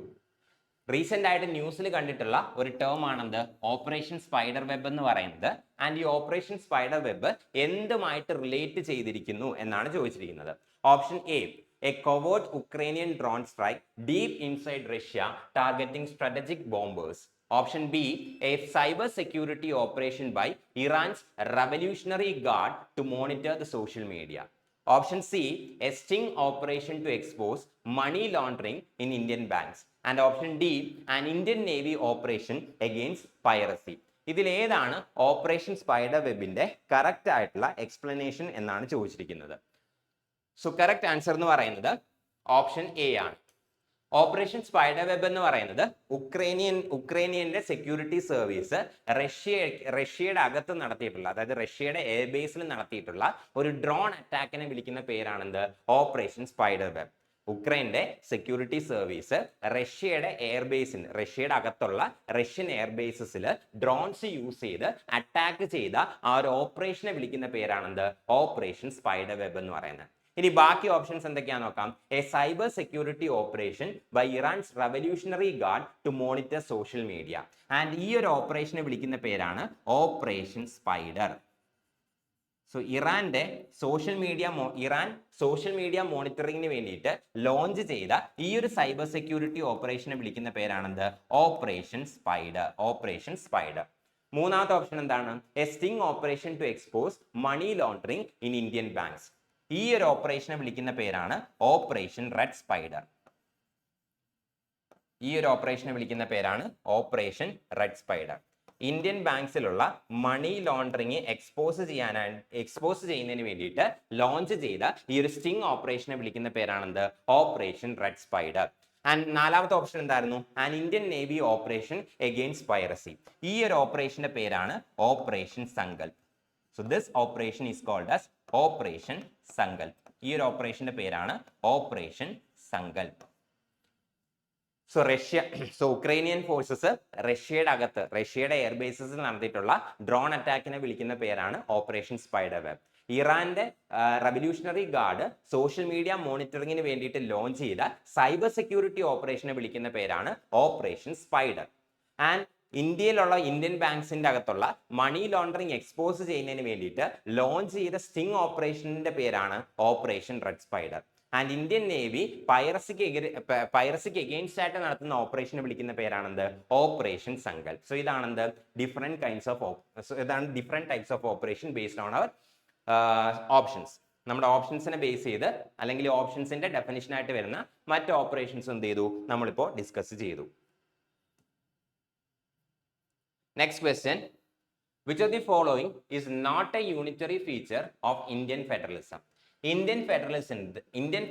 Recent ആയിട്ട് ന്യൂസിൽ കണ്ടിട്ടുള്ള ഒരു ടേം ആണെന്ത്, ഓപ്പറേഷൻ സ്പൈഡർ വെബ് എന്ന് പറയുന്നത്. ആൻഡ് ഈ ഓപ്പറേഷൻ സ്പൈഡർ വെബ് എന്തുമായിട്ട് റിലേറ്റ് ചെയ്തിരിക്കുന്നു എന്നാണ് ചോദിച്ചിരിക്കുന്നത്. Option A covert Ukrainian drone strike deep inside Russia targeting strategic bombers. Option B, a cyber security operation by Iran's Revolutionary Guard to monitor the social media. Option C, a sting operation to expose money laundering in Indian banks. And option D, an Indian Navy operation against piracy. ഇതിൽ ഏതാണ് operation spider വെബിന്റെ correct ആയിട്ടുള്ള explanation എന്നാണ് ചോദിച്ചിരിക്കുന്നത്. So correct answer എന്ന് പറയുന്നത് option A ആണ്. Operation spider web എന്ന് പറയുന്നത് ഉക്രൈനിയന്റെ സെക്യൂരിറ്റി സർവീസ് റഷ്യയുടെ അകത്ത് നടത്തിയിട്ടുള്ള, അതായത് റഷ്യയുടെ എയർബേസിൽ നടത്തിയിട്ടുള്ള ഒരു ഡ്രോൺ അറ്റാക്കിനെ വിളിക്കുന്ന പേരാണെന്ത്, ഓപ്പറേഷൻ സ്പൈഡർ വെബ്. ഉക്രൈന്റെ സെക്യൂരിറ്റി സർവീസ് റഷ്യയുടെ റഷ്യയുടെ അകത്തുള്ള റഷ്യൻ എയർബേസിൽ ഡ്രോൺസ് യൂസ് ചെയ്ത് അറ്റാക്ക് ചെയ്ത ആ ഒരു ഓപ്പറേഷനെ വിളിക്കുന്ന പേരാണെന്ത്, ഓപ്പറേഷൻ സ്പൈഡർ വെബ് എന്ന് പറയുന്നത്. ഇനി ബാക്കി ഓപ്ഷൻസ് എന്തൊക്കെയാണെന്ന് നോക്കാം. A cyber security operation by Iran's revolutionary guard to monitor social media. And ഈ ഒരു ഓപ്പറേഷനെ വിളിക്കുന്ന പേരാണ് operation spider. So Iran social media മോണിറ്ററിംഗിന് വേണ്ടിയിട്ട് ലോഞ്ച് ചെയ്ത ഈ ഒരു സൈബർ സെക്യൂരിറ്റി ഓപ്പറേഷനെ വിളിക്കുന്ന പേരാണെന്ത്, ഓപ്പറേഷൻ സ്പൈഡർ. Operation spider. മൂന്നാമത്തെ ഓപ്ഷൻ എന്താണ്, a sting operation to expose money laundering in Indian banks. ഈ ഒരു ഓപ്പറേഷനെ വിളിക്കുന്ന പേരാണ് ഓപ്പറേഷൻ റെഡ് സ്പൈഡർ. ഈ ഒരു ഓപ്പറേഷനെ വിളിക്കുന്ന പേരാണ് ഓപ്പറേഷൻ റെഡ് സ്പൈഡർ. ഇന്ത്യൻ ബാങ്ക്സിലുള്ള മണി ലോണ്ടറിങ് എക്സ്പോസ് ചെയ്യുന്നതിന് വേണ്ടിയിട്ട് ലോഞ്ച് ചെയ്ത ഈ ഒരു സ്റ്റിംഗ് ഓപ്പറേഷനെ വിളിക്കുന്ന പേരാണെന്ത്? Operation red spider. ആൻഡ് നാലാമത്തെ ഓപ്ഷൻ എന്തായിരുന്നു? An Indian navy operation against piracy. ഈ ഒരു ഓപ്പറേഷന്റെ പേരാണ് operation Sankalp. So this operation is called as operation Sankalp. ഈ ഒരു ഓപ്പറേഷന്റെ പേരാണ് ഓപ്പറേഷൻ സങ്കൽപ്. ഉക്രൈനിയൻ ഫോഴ്സസ് റഷ്യയുടെ അകത്ത്, റഷ്യയുടെ എയർബേസസിൽ നടത്തിയിട്ടുള്ള ഡ്രോൺ അറ്റാക്കിനെ വിളിക്കുന്ന പേരാണ് ഓപ്പറേഷൻ സ്പൈഡർ വെബ്. ഇറാന്റെ റവല്യൂഷണറി ഗാർഡ് സോഷ്യൽ മീഡിയ മോണിറ്ററിംഗിന് വേണ്ടിയിട്ട് ലോഞ്ച് ചെയ്ത സൈബർ സെക്യൂരിറ്റി ഓപ്പറേഷനെ വിളിക്കുന്ന പേരാണ് ഓപ്പറേഷൻ സ്പൈഡർ. ആൻഡ് ഇന്ത്യയിലുള്ള ഇന്ത്യൻ ബാങ്ക്സിന്റെ അകത്തുള്ള മണി ലോണ്ടറിംഗ് എക്സ്പോസ് ചെയ്യുന്നതിന് വേണ്ടിയിട്ട് ലോഞ്ച് ചെയ്ത സ്റ്റിംഗ് ഓപ്പറേഷന്റെ പേരാണ് operation red spider. And Indian navy പൈറസിക്ക് എഗെയിൻസ്റ്റ് ആയിട്ട് നടത്തുന്ന ഓപ്പറേഷനെ വിളിക്കുന്ന പേരാണെന്ത്? ഓപ്പറേഷൻ സങ്കൽപ്. സോ ഇതാണ് different types of operation based on our options. നമ്മുടെ ഓപ്ഷൻസിനെ ബേസ് ചെയ്ത് അല്ലെങ്കിൽ ഓപ്ഷൻസിന്റെ ഡെഫിനിഷൻ ആയിട്ട് വരുന്ന മറ്റ് ഓപ്പറേഷൻസ് എന്ത് ചെയ്തു? നമ്മളിപ്പോൾ ഡിസ്കസ് ചെയ്തു. Next question, which of the following is not a unitary feature of Indian federalism? Indian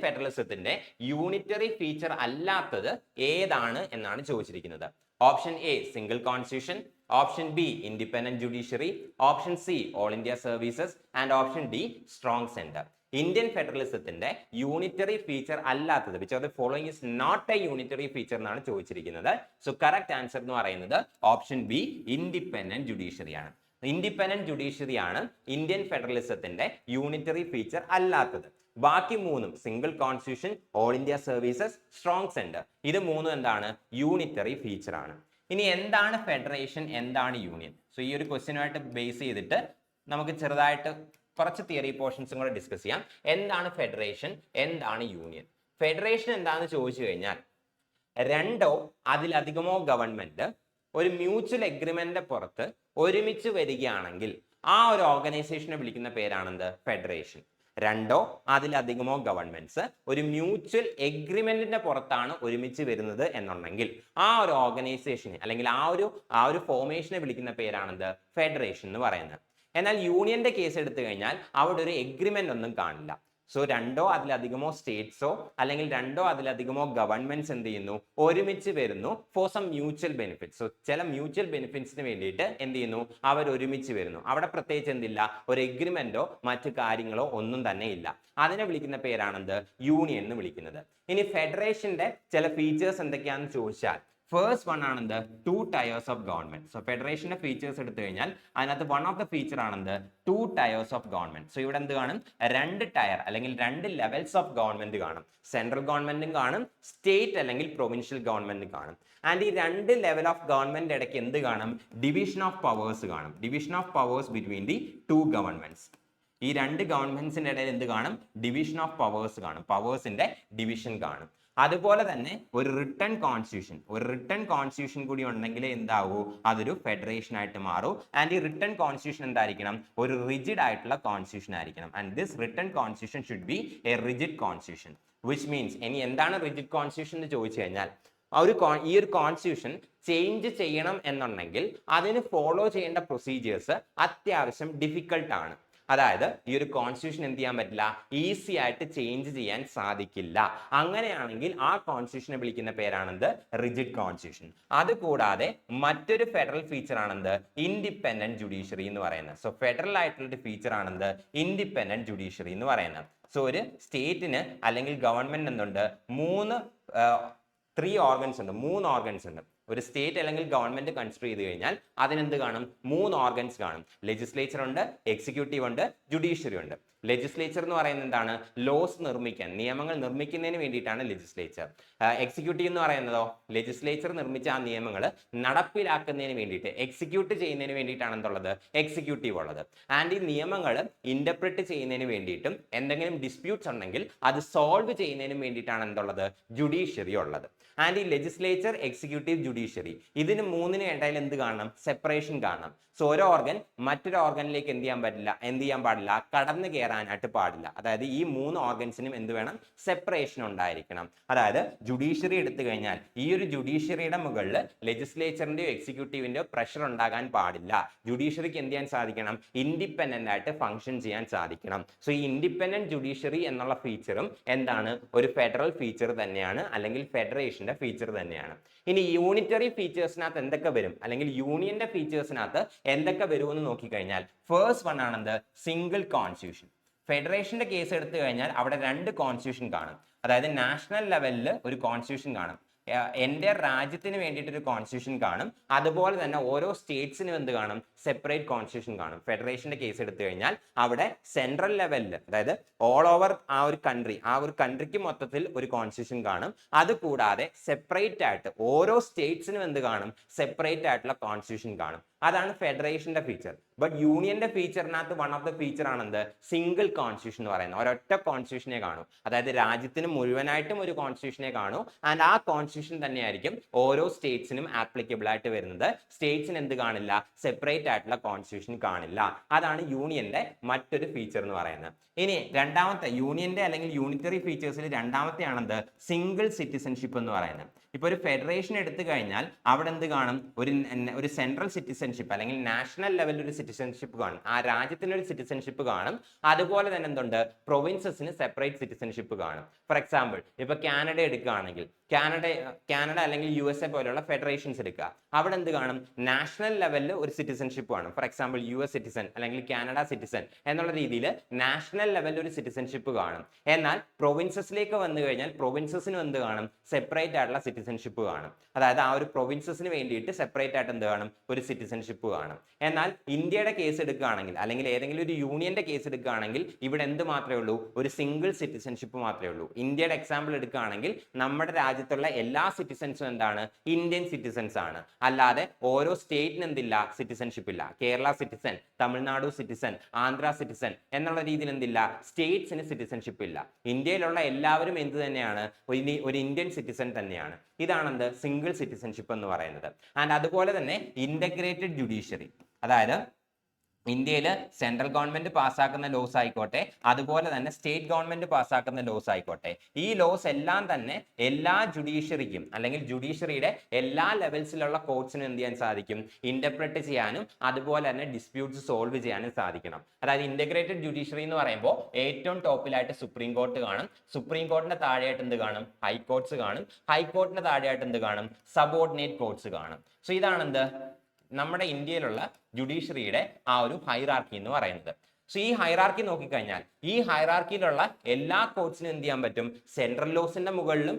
ഫെഡറലിസത്തിന്റെ യൂണിറ്ററി ഫീച്ചർ അല്ലാത്തത് ഏതാണ് എന്നാണ് ചോദിച്ചിരിക്കുന്നത്. Option A single constitution, option B independent judiciary, option C all India services and option D strong centre. Indian ഫെഡറലിസത്തിന്റെ unitary feature അല്ലാത്തത്, which of the following is not a unitary feature എന്നാണ് ചോദിച്ചിരിക്കുന്നത്. So correct answer എന്ന് പറയുന്നത് option B independent judiciary ആണ്. Independent judiciary ആണ് Indian ഫെഡറലിസത്തിന്റെ unitary feature അല്ലാത്തത്. ബാക്കി മൂന്നും single constitution, all India services, strong centre, ഇത് മൂന്നും എന്താണ്? യൂണിറ്ററി ഫീച്ചർ ആണ്. ഇനി എന്താണ് ഫെഡറേഷൻ, എന്താണ് യൂണിയൻ? സോ ഈ ഒരു ക്വസ്റ്റ്യനുമായിട്ട് ബേസ് ചെയ്തിട്ട് നമുക്ക് ചെറുതായിട്ട് കുറച്ച് തിയറി പോർഷൻസും കൂടെ ഡിസ്കസ് ചെയ്യാം. എന്താണ് ഫെഡറേഷൻ, എന്താണ് യൂണിയൻ? ഫെഡറേഷൻ എന്താണെന്ന് ചോദിച്ചു കഴിഞ്ഞാൽ രണ്ടോ അതിലധികമോ ഗവൺമെന്റ് ഒരു മ്യൂച്വൽ എഗ്രിമെന്റിന്റെ പുറത്ത് ഒരുമിച്ച് വരികയാണെങ്കിൽ ആ ഒരു ഓർഗനൈസേഷനെ വിളിക്കുന്ന പേരാണെന്ത്? ഫെഡറേഷൻ. രണ്ടോ അതിലധികമോ ഗവൺമെന്റ്സ് ഒരു മ്യൂച്വൽ എഗ്രിമെന്റിന്റെ പുറത്താണ് ഒരുമിച്ച് വരുന്നത് എന്നുണ്ടെങ്കിൽ ആ ഒരു ഓർഗനൈസേഷനെ അല്ലെങ്കിൽ ആ ഒരു ഫോർമേഷനെ വിളിക്കുന്ന പേരാണെന്ത്? ഫെഡറേഷൻ എന്ന് പറയുന്നത്. എന്നാൽ യൂണിയന്റെ കേസ് എടുത്തു കഴിഞ്ഞാൽ അവിടെ ഒരു എഗ്രിമെന്റ് ഒന്നും കാണില്ല. സോ രണ്ടോ അതിലധികമോ സ്റ്റേറ്റ്സോ അല്ലെങ്കിൽ രണ്ടോ അതിലധികമോ ഗവൺമെന്റ്സ് എന്ത് ചെയ്യുന്നു? ഒരുമിച്ച് വരുന്നു for some mutual benefits. So ചില മ്യൂച്വൽ ബെനിഫിറ്റ്സിന് വേണ്ടിയിട്ട് എന്ത് ചെയ്യുന്നു? അവർ ഒരുമിച്ച് വരുന്നു. അവിടെ പ്രത്യേകിച്ച് എന്തില്ല? ഒരു എഗ്രിമെന്റോ മറ്റു കാര്യങ്ങളോ ഒന്നും തന്നെ ഇല്ല. അതിനെ വിളിക്കുന്ന പേരാണെന്ത്? യൂണിയൻ എന്ന് വിളിക്കുന്നത്. ഇനി ഫെഡറേഷന്റെ ചില ഫീച്ചേഴ്സ് എന്തൊക്കെയാണെന്ന് ചോദിച്ചാൽ ഫസ്റ്റ് വൺ ആണെന്ത്? 2 ടയേഴ്സ് ഓഫ് ഗവൺമെന്റ്. സോ ഫെഡറേഷന്റെ ഫീച്ചേഴ്സ് എടുത്തു കഴിഞ്ഞാൽ അതിനകത്ത് വൺ ഓഫ് ദ ഫീച്ചർ ആണെന്ത്? 2 ടയേഴ്സ് ഓഫ് ഗവൺമെന്റ്. സോ ഇവിടെ എന്ത് കാണും? 2 ടയർ അല്ലെങ്കിൽ 2 ലെവൽസ് ഓഫ് ഗവൺമെന്റ് കാണും. സെൻട്രൽ ഗവൺമെന്റും കാണും, സ്റ്റേറ്റ് അല്ലെങ്കിൽ പ്രൊവിൻഷ്യൽ ഗവൺമെന്റ് കാണും. ആൻഡ് ഈ 2 ലെവൽ ഓഫ് ഗവൺമെന്റ് ഇടയ്ക്ക് എന്ത് കാണും? ഡിവിഷൻ ഓഫ് പവേഴ്സ് കാണും. Division of powers between the 2 governments. ഈ 2 ഗവൺമെന്റ്സിന്റെ ഇടയിൽ എന്ത് കാണും? ഡിവിഷൻ ഓഫ് പവേഴ്സ് കാണും. പവേഴ്സിന്റെ ഡിവിഷൻ കാണും. അതുപോലെ തന്നെ ഒരു റിട്ടൺ കോൺസ്റ്റിറ്റ്യൂഷൻ കൂടി ഉണ്ടെങ്കിൽ എന്താവൂ? അതൊരു ഫെഡറേഷൻ ആയിട്ട് മാറും. ആൻഡ് ഈ റിട്ടൺ കോൺസ്റ്റിറ്റ്യൂഷൻ എന്തായിരിക്കണം? ഒരു റിജിഡ് ആയിട്ടുള്ള കോൺസ്റ്റിറ്റ്യൂഷൻ ആയിരിക്കണം. And this written constitution should be A rigid constitution. Which means ഇനി എന്താണ് റിജിഡ് കോൺസ്റ്റിറ്റ്യൂഷൻ എന്ന് ചോദിച്ചു കഴിഞ്ഞാൽ ഈ ഒരു കോൺസ്റ്റിറ്റ്യൂഷൻ ചേഞ്ച് ചെയ്യണം എന്നുണ്ടെങ്കിൽ അതിന് ഫോളോ ചെയ്യേണ്ട പ്രൊസീജിയേഴ്സ് അത്യാവശ്യം ഡിഫിക്കൽട്ട് ആണ്. അതായത് ഈ ഒരു കോൺസ്റ്റിറ്റ്യൂഷൻ എന്ത് ചെയ്യാൻ പറ്റില്ല? ഈസി ആയിട്ട് ചേഞ്ച് ചെയ്യാൻ സാധിക്കില്ല. അങ്ങനെയാണെങ്കിൽ ആ കോൺസ്റ്റിറ്റ്യൂഷനെ വിളിക്കുന്ന പേരാണെന്ത്? Rigid constitution. അതുകൂടാതെ മറ്റൊരു ഫെഡറൽ ഫീച്ചർ ആണെന്ത്? ഇൻഡിപെൻഡന്റ് ജുഡീഷ്യറി എന്ന് പറയുന്നത്. സോ ഫെഡറൽ ആയിട്ടുള്ള ഒരു ഫീച്ചർ ആണെന്ത്? ഇൻഡിപെൻഡന്റ് ജുഡീഷ്യറി എന്ന് പറയുന്നത്. സോ ഒരു സ്റ്റേറ്റിന് അല്ലെങ്കിൽ ഗവൺമെന്റ് എന്തുണ്ട്? 3 ഓർഗൻസ് ഉണ്ട്. ഒരു സ്റ്റേറ്റ് അല്ലെങ്കിൽ ഗവൺമെന്റ് കൺസിഡർ ചെയ്ത് കഴിഞ്ഞാൽ അതിനെന്ത് കാണും? 3 ഓർഗൻസ് കാണും. ലെജിസ്ലേച്ചർ ഉണ്ട്, എക്സിക്യൂട്ടീവ് ഉണ്ട്, ജുഡീഷ്യറി ഉണ്ട്. ലെജിസ്ലേച്ചർ എന്ന് പറയുന്നത് എന്താണ്? ലോസ് നിർമ്മിക്കാൻ, നിയമങ്ങൾ നിർമ്മിക്കുന്നതിന് വേണ്ടിയിട്ടാണ് ലെജിസ്ലേച്ചർ. എക്സിക്യൂട്ടീവ് എന്ന് പറയുന്നതോ ലെജിസ്ലേച്ചർ നിർമ്മിച്ച ആ നിയമങ്ങൾ നടപ്പിലാക്കുന്നതിന് വേണ്ടിയിട്ട്, എക്സിക്യൂട്ട് ചെയ്യുന്നതിന് വേണ്ടിയിട്ടാണ് എന്തുള്ളത്? എക്സിക്യൂട്ടീവ് ഉള്ളത്. ആൻഡ് ഈ നിയമങ്ങൾ ഇന്റർപ്രറ്റ് ചെയ്യുന്നതിന് വേണ്ടിയിട്ടും എന്തെങ്കിലും ഡിസ്പ്യൂട്ട്സ് ഉണ്ടെങ്കിൽ അത് സോൾവ് ചെയ്യുന്നതിനും വേണ്ടിയിട്ടാണ് എന്തുള്ളത്? ജുഡീഷ്യറി ഉള്ളത്. ആൻഡ് ഈ ലെജിസ്ലേച്ചർ, എക്സിക്യൂട്ടീവ്, ജുഡീഷ്യറി ഇതിന് മൂന്നിന് ഇടയിൽ എന്ത് കാണണം? സെപ്പറേഷൻ കാണണം. സോ ഒരു ഓർഗൻ മറ്റൊരു ഓർഗനിലേക്ക് എന്ത് ചെയ്യാൻ പാടില്ല? കടന്നു കയറാൻ വരാനായിട്ട് പാടില്ല. അതായത് ഈ 3 ഓർഗൻസിനും എന്ത് വേണം? സെപ്പറേഷൻ ഉണ്ടായിരിക്കണം. അതായത് ജുഡീഷ്യറി എടുത്തു കഴിഞ്ഞാൽ ഈ ഒരു ജുഡീഷ്യറിയുടെ മുകളിൽ ലെജിസ്ലേച്ചറിന്റെയോ എക്സിക്യൂട്ടീവിന്റെയോ പ്രഷർ ഉണ്ടാകാൻ പാടില്ല. ജുഡീഷ്യറിക്ക് എന്ത് ചെയ്യാൻ സാധിക്കണം? ഇൻഡിപെൻഡന്റ് ആയിട്ട് ഫംഗ്ഷൻ ചെയ്യാൻ സാധിക്കണം. സോ ഈ ഇൻഡിപെൻഡന്റ് ജുഡീഷ്യറി എന്നുള്ള ഫീച്ചറും എന്താണ്? ഒരു ഫെഡറൽ ഫീച്ചർ തന്നെയാണ്, അല്ലെങ്കിൽ ഫെഡറേഷന്റെ ഫീച്ചർ തന്നെയാണ്. ഇനി യൂണിറ്ററി ഫീച്ചേഴ്സിനകത്ത് എന്തൊക്കെ വരും, അല്ലെങ്കിൽ യൂണിയന്റെ ഫീച്ചേഴ്സിനകത്ത് എന്തൊക്കെ വരുമെന്ന് നോക്കിക്കഴിഞ്ഞാൽ ഫസ്റ്റ് വൺ ആണെന്ത്? Single constitution. ഫെഡറേഷന്റെ കേസ് എടുത്തു കഴിഞ്ഞാൽ അവിടെ 2 കോൺസ്റ്റിറ്റ്യൂഷൻ കാണും. അതായത് നാഷണൽ ലെവലിൽ ഒരു കോൺസ്റ്റിറ്റ്യൂഷൻ കാണും, എൻ്റെ രാജ്യത്തിന് വേണ്ടിയിട്ട് ഒരു കോൺസ്റ്റിറ്റ്യൂഷൻ കാണും. അതുപോലെ തന്നെ ഓരോ സ്റ്റേറ്റ്സിനും എന്ത് കാണും? സെപ്പറേറ്റ് കോൺസ്റ്റിറ്റ്യൂഷൻ കാണും. ഫെഡറേഷന്റെ കേസ് എടുത്തു കഴിഞ്ഞാൽ അവിടെ സെൻട്രൽ ലെവലിൽ, അതായത് ഓൾ ഓവർ ആ ഒരു കൺട്രിക്ക് മൊത്തത്തിൽ ഒരു കോൺസ്റ്റിറ്റ്യൂഷൻ കാണും. അതുകൂടാതെ സെപ്പറേറ്റ് ആയിട്ട് ഓരോ സ്റ്റേറ്റ്സിനും എന്ത് കാണും? സെപ്പറേറ്റ് ആയിട്ടുള്ള കോൺസ്റ്റിറ്റ്യൂഷൻ കാണും. അതാണ് ഫെഡറേഷന്റെ ഫീച്ചർ. ബട്ട് യൂണിയന്റെ ഫീച്ചറിനകത്ത് വൺ ഓഫ് ദ ഫീച്ചർ ആണെന്ത്? സിംഗിൾ കോൺസ്റ്റിറ്റ്യൂഷൻ എന്ന് പറയുന്നത്. ഒരൊറ്റ കോൺസ്റ്റിറ്റ്യൂഷനെ കാണൂ. അതായത് രാജ്യത്തിന് മുഴുവനായിട്ടും ഒരു കോൺസ്റ്റിറ്റ്യൂഷനെ കാണൂ. ആൻഡ് ആ കോൺസ്റ്റിറ്റ്യൂഷൻ തന്നെയായിരിക്കും ഓരോ സ്റ്റേറ്റ്സിനും ആപ്ലിക്കബിൾ ആയിട്ട് വരുന്നത്. സ്റ്റേറ്റ്സിന് എന്ത് കാണില്ല? സെപ്പറേറ്റ് ആയിട്ടുള്ള കോൺസ്റ്റിറ്റ്യൂഷൻ കാണില്ല. അതാണ് യൂണിയന്റെ മറ്റൊരു ഫീച്ചർ എന്ന് പറയുന്നത്. ഇനി രണ്ടാമത്തെ യൂണിയന്റെ അല്ലെങ്കിൽ യൂണിറ്ററി ഫീച്ചേഴ്സിൽ രണ്ടാമത്തെ ആണെന്ത്? സിംഗിൾ സിറ്റിസൺഷിപ്പ് എന്ന് പറയുന്നത്. ഇപ്പൊ ഒരു ഫെഡറേഷൻ എടുത്തു കഴിഞ്ഞാൽ അവിടെ എന്ത് കാണും? ഒരു സെൻട്രൽ സിറ്റിസൺഷിപ്പ് അല്ലെങ്കിൽ നാഷണൽ ലെവലിൽ ഒരു സിറ്റിസൺഷിപ്പ് കാണും. ആ രാജ്യത്തിന് ഒരു സിറ്റിസൺഷിപ്പ് കാണും. അതുപോലെ തന്നെ എന്തുണ്ട്? പ്രൊവിൻസസിന് സെപ്പറേറ്റ് സിറ്റിസൺഷിപ്പ് കാണും. ഫോർ എക്സാമ്പിൾ ഇപ്പൊ കാനഡ എടുക്കുകയാണെങ്കിൽ കാനഡ അല്ലെങ്കിൽ USA പോലെയുള്ള ഫെഡറേഷൻസ് എടുക്കുക. അവിടെ എന്ത് കാണും? നാഷണൽ ലെവലിൽ ഒരു സിറ്റിസൺഷിപ്പ് കാണും. ഫോർ എക്സാമ്പിൾ US സിറ്റിസൺ അല്ലെങ്കിൽ കാനഡ സിറ്റിസൺ എന്നുള്ള രീതിയിൽ നാഷണൽ ലെവലിൽ ഒരു സിറ്റിസൺഷിപ്പ് കാണും. എന്നാൽ പ്രൊവിൻസസിലേക്ക് വന്നു കഴിഞ്ഞാൽ പ്രൊവിൻസസിന് എന്ത് കാണും? സെപ്പറേറ്റ് ആയിട്ടുള്ള സിറ്റിസൺഷിപ്പ് കാണും. അതായത് ആ ഒരു പ്രൊവിൻസസിന് വേണ്ടിയിട്ട് സെപ്പറേറ്റ് ആയിട്ട് എന്ത് കാണും? ഒരു സിറ്റിസൺഷിപ്പ് കാണും. എന്നാൽ ഇന്ത്യയുടെ കേസ് എടുക്കുകയാണെങ്കിൽ അല്ലെങ്കിൽ ഏതെങ്കിലും ഒരു യൂണിയന്റെ കേസ് എടുക്കുകയാണെങ്കിൽ ഇവിടെ എന്ത് മാത്രമേ ഉള്ളൂ? ഒരു സിംഗിൾ സിറ്റിസൺഷിപ്പ് മാത്രമേ ഉള്ളൂ. ഇന്ത്യയുടെ എക്സാമ്പിൾ എടുക്കുകയാണെങ്കിൽ നമ്മുടെ രാജ്യത്തുള്ള എല്ലാ സിറ്റിസൺസും എന്താണ്? ഇന്ത്യൻ സിറ്റിസൺസ് ആണ്. അല്ലാതെ ഓരോ സ്റ്റേറ്റിന് എന്തില്ല? സിറ്റിസൺഷിപ്പ് ഇല്ല. Kerala citizen, Tamil Nadu citizen, Andhra citizen എന്നുള്ള രീതിയിൽ എന്തില്ല? സ്റ്റേറ്റ്സിന് സിറ്റിസൺഷിപ്പ് ഇല്ല. ഇന്ത്യയിലുള്ള എല്ലാവരും എന്ത് തന്നെയാണ്? ഒരു ഇന്ത്യൻ സിറ്റിസൺ തന്നെയാണ്. ഇതാണെന്ത്? സിംഗിൾ സിറ്റിസൺഷിപ്പ് എന്ന് പറയുന്നത്. ആൻഡ് അതുപോലെ തന്നെ ഇന്റഗ്രേറ്റഡ് ജുഡീഷ്യറി, അതായത് ഇന്ത്യയിൽ സെൻട്രൽ ഗവൺമെന്റ് പാസ്സാക്കുന്ന ലോസ് ആയിക്കോട്ടെ, അതുപോലെ തന്നെ സ്റ്റേറ്റ് ഗവൺമെന്റ് പാസ്സാക്കുന്ന ലോസ് ആയിക്കോട്ടെ, ഈ ലോസ് എല്ലാം തന്നെ എല്ലാ ജുഡീഷ്യറിക്കും അല്ലെങ്കിൽ ജുഡീഷ്യറിയുടെ എല്ലാ ലെവൽസിലുള്ള കോർട്സിനും എന്ത് ചെയ്യാൻ സാധിക്കും? ഇന്റർപ്രറ്റ് ചെയ്യാനും അതുപോലെ തന്നെ ഡിസ്പ്യൂട്ട്സ് സോൾവ് ചെയ്യാനും സാധിക്കണം. അതായത് ഇന്റഗ്രേറ്റഡ് ജുഡീഷ്യറി എന്ന് പറയുമ്പോൾ ഏറ്റവും ടോപ്പിലായിട്ട് സുപ്രീം കോർട്ട് കാണും. സുപ്രീം കോർട്ടിന്റെ താഴെയായിട്ട് എന്ത് കാണും? ഹൈക്കോർട്സ് കാണും. ഹൈക്കോർട്ടിന്റെ താഴെയായിട്ട് എന്ത് കാണും? സബോർഡിനേറ്റ് കോർട്സ് കാണും. സോ ഇതാണെന്ത്? നമ്മുടെ ഇന്ത്യയിലുള്ള ജുഡീഷ്യറിയുടെ ആ ഒരു ഹൈറാർക്കി എന്ന് പറയുന്നത്. സോ ഈ ഹൈറാർക്കി നോക്കിക്കഴിഞ്ഞാൽ ഈ ഹൈറാർക്കിയിലുള്ള എല്ലാ കോർട്സിനും എന്ത് ചെയ്യാൻ പറ്റും? സെൻട്രൽ ലോസിന്റെ മുകളിലും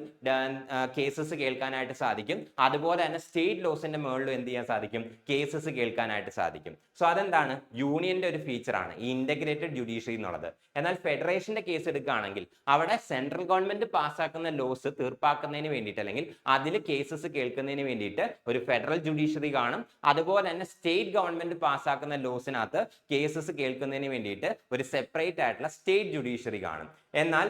കേസസ് കേൾക്കാനായിട്ട് സാധിക്കും. അതുപോലെ തന്നെ സ്റ്റേറ്റ് ലോസിന്റെ മുകളിലും എന്ത് ചെയ്യാൻ സാധിക്കും? കേസസ് കേൾക്കാനായിട്ട് സാധിക്കും. സോ അതെന്താണ്? യൂണിയന്റെ ഒരു ഫീച്ചറാണ് ഈ ഇന്റഗ്രേറ്റഡ് ജുഡീഷ്യറി എന്നുള്ളത്. എന്നാൽ ഫെഡറേഷന്റെ കേസ് എടുക്കുകയാണെങ്കിൽ അവിടെ സെൻട്രൽ ഗവൺമെന്റ് പാസ്സാക്കുന്ന ലോസ് തീർപ്പാക്കുന്നതിന് വേണ്ടിയിട്ട് അല്ലെങ്കിൽ അതിൽ കേസസ് കേൾക്കുന്നതിന് വേണ്ടിയിട്ട് ഒരു ഫെഡറൽ ജുഡീഷ്യറി കാണും. അതുപോലെ തന്നെ സ്റ്റേറ്റ് ഗവൺമെന്റ് പാസ്സാക്കുന്ന ലോസിനകത്ത് കേസസ് കേൾക്കുന്നതിന് വേണ്ടിയിട്ട് ഒരു സെപ്പറേറ്റ് ആയിട്ടുള്ള സ്റ്റേറ്റ് ജുഡീഷ്യറി കാണും. എന്നാൽ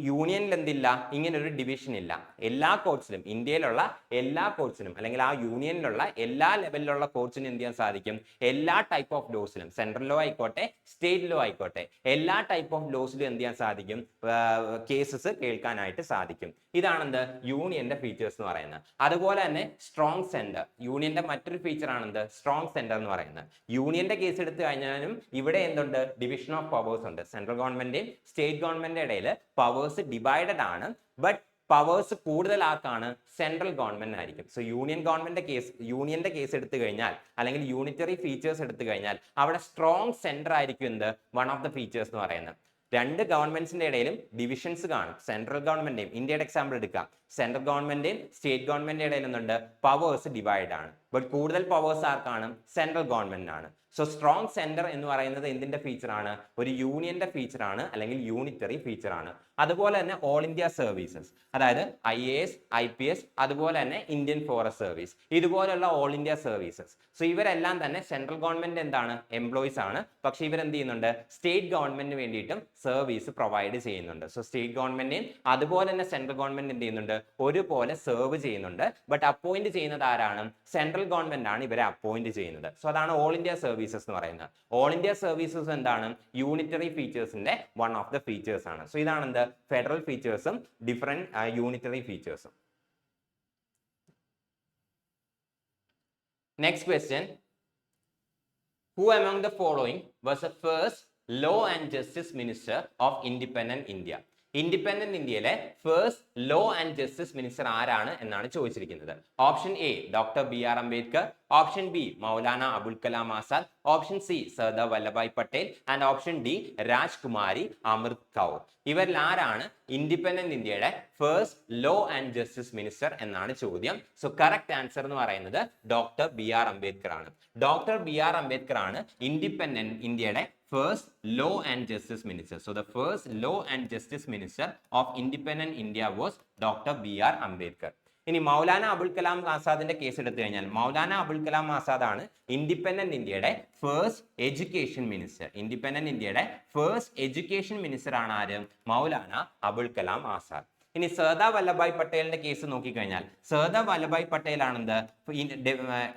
യൂണിയനിൽ എന്തില്ല? ഇങ്ങനെ ഒരു ഡിവിഷൻ ഇല്ല. എല്ലാ കോർട്സിലും, ഇന്ത്യയിലുള്ള എല്ലാ കോർട്സിനും അല്ലെങ്കിൽ ആ യൂണിയനിലുള്ള എല്ലാ ലെവലിലുള്ള കോർട്സിനും എന്ത് ചെയ്യാൻ സാധിക്കും? എല്ലാ ടൈപ്പ് ഓഫ് ലോസിലും, സെൻട്രൽ ലോ ആയിക്കോട്ടെ സ്റ്റേറ്റ് ലോ ആയിക്കോട്ടെ, എല്ലാ ടൈപ്പ് ഓഫ് ലോസിലും എന്ത് ചെയ്യാൻ സാധിക്കും? കേസസ് കേൾക്കാനായിട്ട് സാധിക്കും. ഇതാണെന്ത്? യൂണിയന്റെ ഫീച്ചേഴ്സ് എന്ന് പറയുന്നത്. അതുപോലെ തന്നെ സ്ട്രോങ് സെന്റർ, യൂണിയന്റെ മറ്റൊരു ഫീച്ചർ ആണെന്ത്? സ്ട്രോങ് സെന്റർ എന്ന് പറയുന്നത്. യൂണിയന്റെ കേസ് എടുത്തു കഴിഞ്ഞാലും ഇവിടെ എന്തുണ്ട്? ഡിവിഷൻ ഓഫ് പവേഴ്സ് ഉണ്ട്. സെൻട്രൽ ഗവൺമെന്റിന്റെയും സ്റ്റേറ്റ് ഗവൺമെന്റിന്റെ ഇടയിൽ പവേഴ്സ് ഡിവൈഡഡ് ആണ്. ബട്ട് പവേഴ്സ് കൂടുതൽ ആർക്കാണ്? സെൻട്രൽ ഗവൺമെന്റ് ആയിരിക്കും. സോ യൂണിയന്റെ കേസ് എടുത്തു കഴിഞ്ഞാൽ അല്ലെങ്കിൽ യൂണിറ്ററി ഫീച്ചേഴ്സ് എടുത്തു കഴിഞ്ഞാൽ അവിടെ സ്ട്രോങ് സെന്റർ ആയിരിക്കും എന്ത്? വൺ ഓഫ് ദ ഫീച്ചേഴ്സ് എന്ന് പറയുന്നത്. രണ്ട് ഗവൺമെന്റ്സിന്റെ ഇടയിലും ഡിവിഷൻസ് കാണും. സെൻട്രൽ ഗവൺമെന്റിന്റെയും, ഇന്ത്യയുടെ എക്സാമ്പിൾ എടുക്കാം, സെൻട്രൽ ഗവൺമെന്റിന്റെയും സ്റ്റേറ്റ് ഗവൺമെന്റിന്റെ ഇടയിൽ എന്തുണ്ട്? പവേഴ്സ് ഡിവൈഡ് ആണ്. ബട്ട് കൂടുതൽ പവേഴ്സ് ആർക്കാണ്? സെൻട്രൽ ഗവൺമെന്റിനാണ്. സോ സ്ട്രോങ് സെന്റർ എന്ന് പറയുന്നത് എന്തിന്റെ ഫീച്ചർ ആണ്? ഒരു യൂണിയന്റെ ഫീച്ചർ ആണ് അല്ലെങ്കിൽ യൂണിറ്ററി ഫീച്ചർ ആണ്. അതുപോലെ തന്നെ ഓൾ ഇന്ത്യ സർവീസസ്, അതായത് IAS, IPS, അതുപോലെ തന്നെ ഇന്ത്യൻ ഫോറസ്റ്റ് സർവീസ്, ഇതുപോലുള്ള ഓൾ ഇന്ത്യ സർവീസസ്. സോ ഇവരെല്ലാം തന്നെ സെൻട്രൽ ഗവൺമെന്റ് എന്താണ്? എംപ്ലോയീസ് ആണ്. പക്ഷെ ഇവരെന്ത് ചെയ്യുന്നുണ്ട്? സ്റ്റേറ്റ് ഗവൺമെന്റിന് വേണ്ടിയിട്ടും സർവീസ് പ്രൊവൈഡ് ചെയ്യുന്നുണ്ട്. സോ സ്റ്റേറ്റ് ഗവൺമെന്റിനെയും അതുപോലെ തന്നെ സെൻട്രൽ ഗവൺമെന്റ് എന്ത് ചെയ്യുന്നുണ്ട്? ഒരുപോലെ സെർവ് ചെയ്യുന്നുണ്ട്. ബട്ട് അപ്പോയിന്റ് ചെയ്യുന്നത് ആരാണ്? സെൻട്രൽ ഗവൺമെന്റ് ആണ് ഇവരെ അപ്പോയിന്റ് ചെയ്യുന്നത്. സോ അതാണ് ഓൾ ഇന്ത്യ സർവീസ് സർവീസസ് എന്ന് പറയുന്നത്. ഓൾ ഇന്ത്യ സർവീസസ് എന്താണ്? യൂണിറ്ററി ഫീച്ചേഴ്സിന്റെ വൺ ഓഫ് ദ ഫീച്ചേഴ്സ് ആണ്. സോ ഇതാണ് എന്ത്? ഫെഡറൽ ഫീച്ചേഴ്സും ഡിഫറെന്റ് യൂണിറ്ററി ഫീച്ചേഴ്സും. Next question. Who among the following was the first law and justice minister of independent India? Independent ഇന്ത്യയിലെ first law and justice minister ആരാണ് എന്നാണ് ചോദിച്ചിരിക്കുന്നത്. Option A doctor B R Ambedkar, option B Maulana Abul Kalam Azad, option C Sardar Vallabhbhai Patel and option D Rajkumari Amrit Kaur. ഇവരിൽ ആരാണ് independent ഇന്ത്യയുടെ first law and justice minister എന്നാണ് ചോദ്യം. So correct answer എന്ന് പറയുന്നത് ഡോക്ടർ ബി ആർ അംബേദ്കർ ആണ്. ഡോക്ടർ ബി ആർ അംബേദ്കർ ആണ് ഇൻഡിപെൻഡന്റ് ഇന്ത്യയുടെ first law and justice minister. So the first law and justice minister of independent India was Dr. B.R. Ambedkar. ഇനി Maulana Abul Kalam ആസാദിന്റെ case എടുത്തു കഴിഞ്ഞാൽ മൗലാന അബുൽ കലാം ആസാദ് ആണ് ഇൻഡിപെൻഡന്റ് ഇന്ത്യയുടെ ഫസ്റ്റ് എഡ്യൂക്കേഷൻ മിനിസ്റ്റർ. ഇൻഡിപെൻഡന്റ് ഇന്ത്യയുടെ first education minister ആണ് ആര്? മൗലാന അബുൽ കലാം ആസാദ്. ഇനി സർദാർ വല്ലഭായ് പട്ടേലിന്റെ കേസ് നോക്കിക്കഴിഞ്ഞാൽ സർദാർ വല്ലഭായ് പട്ടേൽ ആണെന്ത്?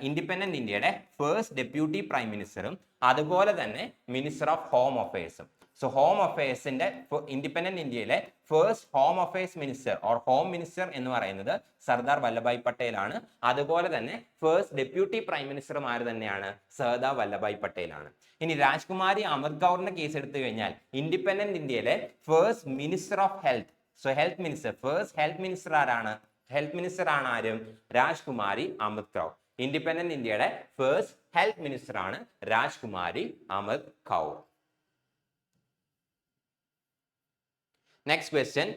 ഇൻഡിപെൻഡന്റ് ഇന്ത്യയുടെ ഫസ്റ്റ് ഡെപ്യൂട്ടി പ്രൈം മിനിസ്റ്ററും അതുപോലെ തന്നെ മിനിസ്റ്റർ ഓഫ് ഹോം അഫയേഴ്സും. സോ ഹോം അഫയേഴ്സിന്റെ ഇൻഡിപെൻഡന്റ് ഇന്ത്യയിലെ first home affairs minister or home minister എന്ന് പറയുന്നത് സർദാർ വല്ലഭായ് പട്ടേൽ ആണ്. അതുപോലെ തന്നെ ഫസ്റ്റ് ഡെപ്യൂട്ടി പ്രൈം മിനിസ്റ്ററും ആര് തന്നെയാണ്? സർദാർ വല്ലഭായ് പട്ടേൽ ആണ്. ഇനി രാജ്കുമാരി അമൃത് കൗറിന്റെ കേസ് എടുത്തു കഴിഞ്ഞാൽ ഇൻഡിപെൻഡന്റ് ഇന്ത്യയിലെ first minister of health. So health minister, first health minister ആരാണ്? ഹെൽത്ത് മിനിസ്റ്റർ ആണ് ആരും? രാജ്കുമാരി അമൃത് കൗർ. ഇൻഡിപെൻഡന്റ് ഇന്ത്യയുടെ ഫസ്റ്റ് ഹെൽത്ത് മിനിസ്റ്റർ ആണ് Rajkumari Amrit Kaur. Next question.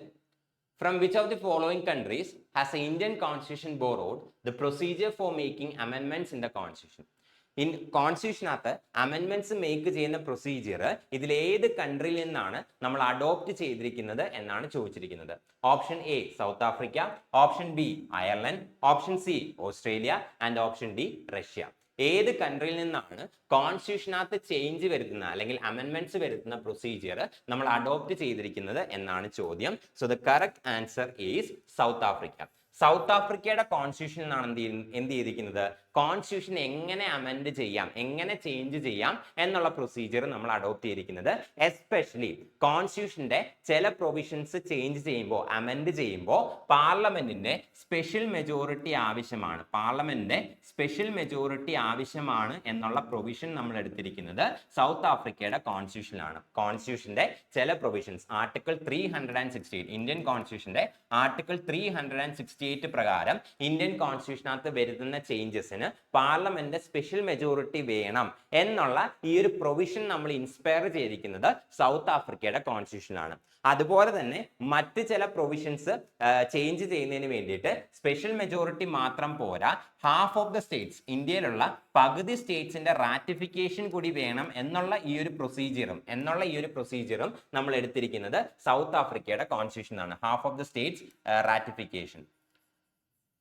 From which of the following countries has the Indian Constitution borrowed the procedure for making amendments in the Constitution? കോൺസ്റ്റിറ്റ്യൂഷനകത്ത് അമെൻമെന്റ്സ് make ചെയ്യുന്ന procedure ഇതിൽ ഏത് കൺട്രിയിൽ നിന്നാണ് നമ്മൾ അഡോപ്റ്റ് ചെയ്തിരിക്കുന്നത് എന്നാണ് ചോദിച്ചിരിക്കുന്നത്. Option A South Africa, option B Ireland, option C Australia and option D Russia. ഏത് കൺട്രിയിൽ നിന്നാണ് കോൺസ്റ്റിറ്റ്യൂഷനകത്ത് ചേഞ്ച് വരുത്തുന്ന അല്ലെങ്കിൽ അമെൻമെന്റ്സ് വരുത്തുന്ന പ്രൊസീജിയർ നമ്മൾ അഡോപ്റ്റ് ചെയ്തിരിക്കുന്നത് എന്നാണ് ചോദ്യം. So the correct answer is south Africa. South ആഫ്രിക്കയുടെ കോൺസ്റ്റിറ്റ്യൂഷനാണ് എന്ത് ചെയ്തിരിക്കുന്നത്? കോൺസ്റ്റിറ്റ്യൂഷൻ എങ്ങനെ അമെൻഡ് ചെയ്യാം, എങ്ങനെ ചേഞ്ച് ചെയ്യാം എന്നുള്ള പ്രൊസീജിയർ നമ്മൾ അഡോപ്റ്റ് ചെയ്തിരിക്കുന്നത്. എസ്പെഷ്യലി കോൺസ്റ്റിറ്റ്യൂഷന്റെ ചില പ്രൊവിഷൻസ് ചേഞ്ച് ചെയ്യുമ്പോൾ, അമെൻഡ് ചെയ്യുമ്പോൾ പാർലമെന്റിന്റെ സ്പെഷ്യൽ മെജോറിറ്റി ആവശ്യമാണ്. പാർലമെന്റിന്റെ സ്പെഷ്യൽ മെജോറിറ്റി ആവശ്യമാണ് എന്നുള്ള പ്രൊവിഷൻ നമ്മൾ എടുത്തിരിക്കുന്നത് സൗത്ത് ആഫ്രിക്കയുടെ കോൺസ്റ്റിറ്റ്യൂഷനിലാണ്. കോൺസ്റ്റിറ്റ്യൂഷന്റെ ചില പ്രൊവിഷൻസ് ആർട്ടിക്കിൾ 368 ഇന്ത്യൻ കോൺസ്റ്റിറ്റ്യൂഷന്റെ ആർട്ടിക്കിൾ 368 പ്രകാരം ഇന്ത്യൻ കോൺസ്റ്റിറ്റ്യൂഷനകത്ത് വരുത്തുന്ന ചേഞ്ചസിന് പാർലമെന്റ് സ്പെഷ്യൽ മെജോറിറ്റി വേണം എന്നുള്ള ഈ ഒരു പ്രൊവിഷൻ നമ്മൾ ഇൻസ്പയർ ചെയ്തിരിക്കുന്നത് സൗത്ത് ആഫ്രിക്കയുടെ കോൺസ്റ്റിറ്റ്യൂഷനാണ്. അതുപോലെ തന്നെ മറ്റ് ചില പ്രൊവിഷൻസ് ചേഞ്ച് ചെയ്യുന്നതിന് വേണ്ടിയിട്ട് സ്പെഷ്യൽ മെജോറിറ്റി മാത്രം പോരാ, ഹാഫ് ഓഫ് ദ സ്റ്റേറ്റ്സ്, ഇന്ത്യയിലുള്ള പകുതി സ്റ്റേറ്റ്സിന്റെ റാറ്റിഫിക്കേഷൻ കൂടി വേണം എന്നുള്ള ഈ ഒരു പ്രൊസീജിയറും നമ്മൾ എടുത്തിരിക്കുന്നത് സൗത്ത് ആഫ്രിക്കയുടെ കോൺസ്റ്റിറ്റ്യൂഷനാണ്. Half of the states ratification.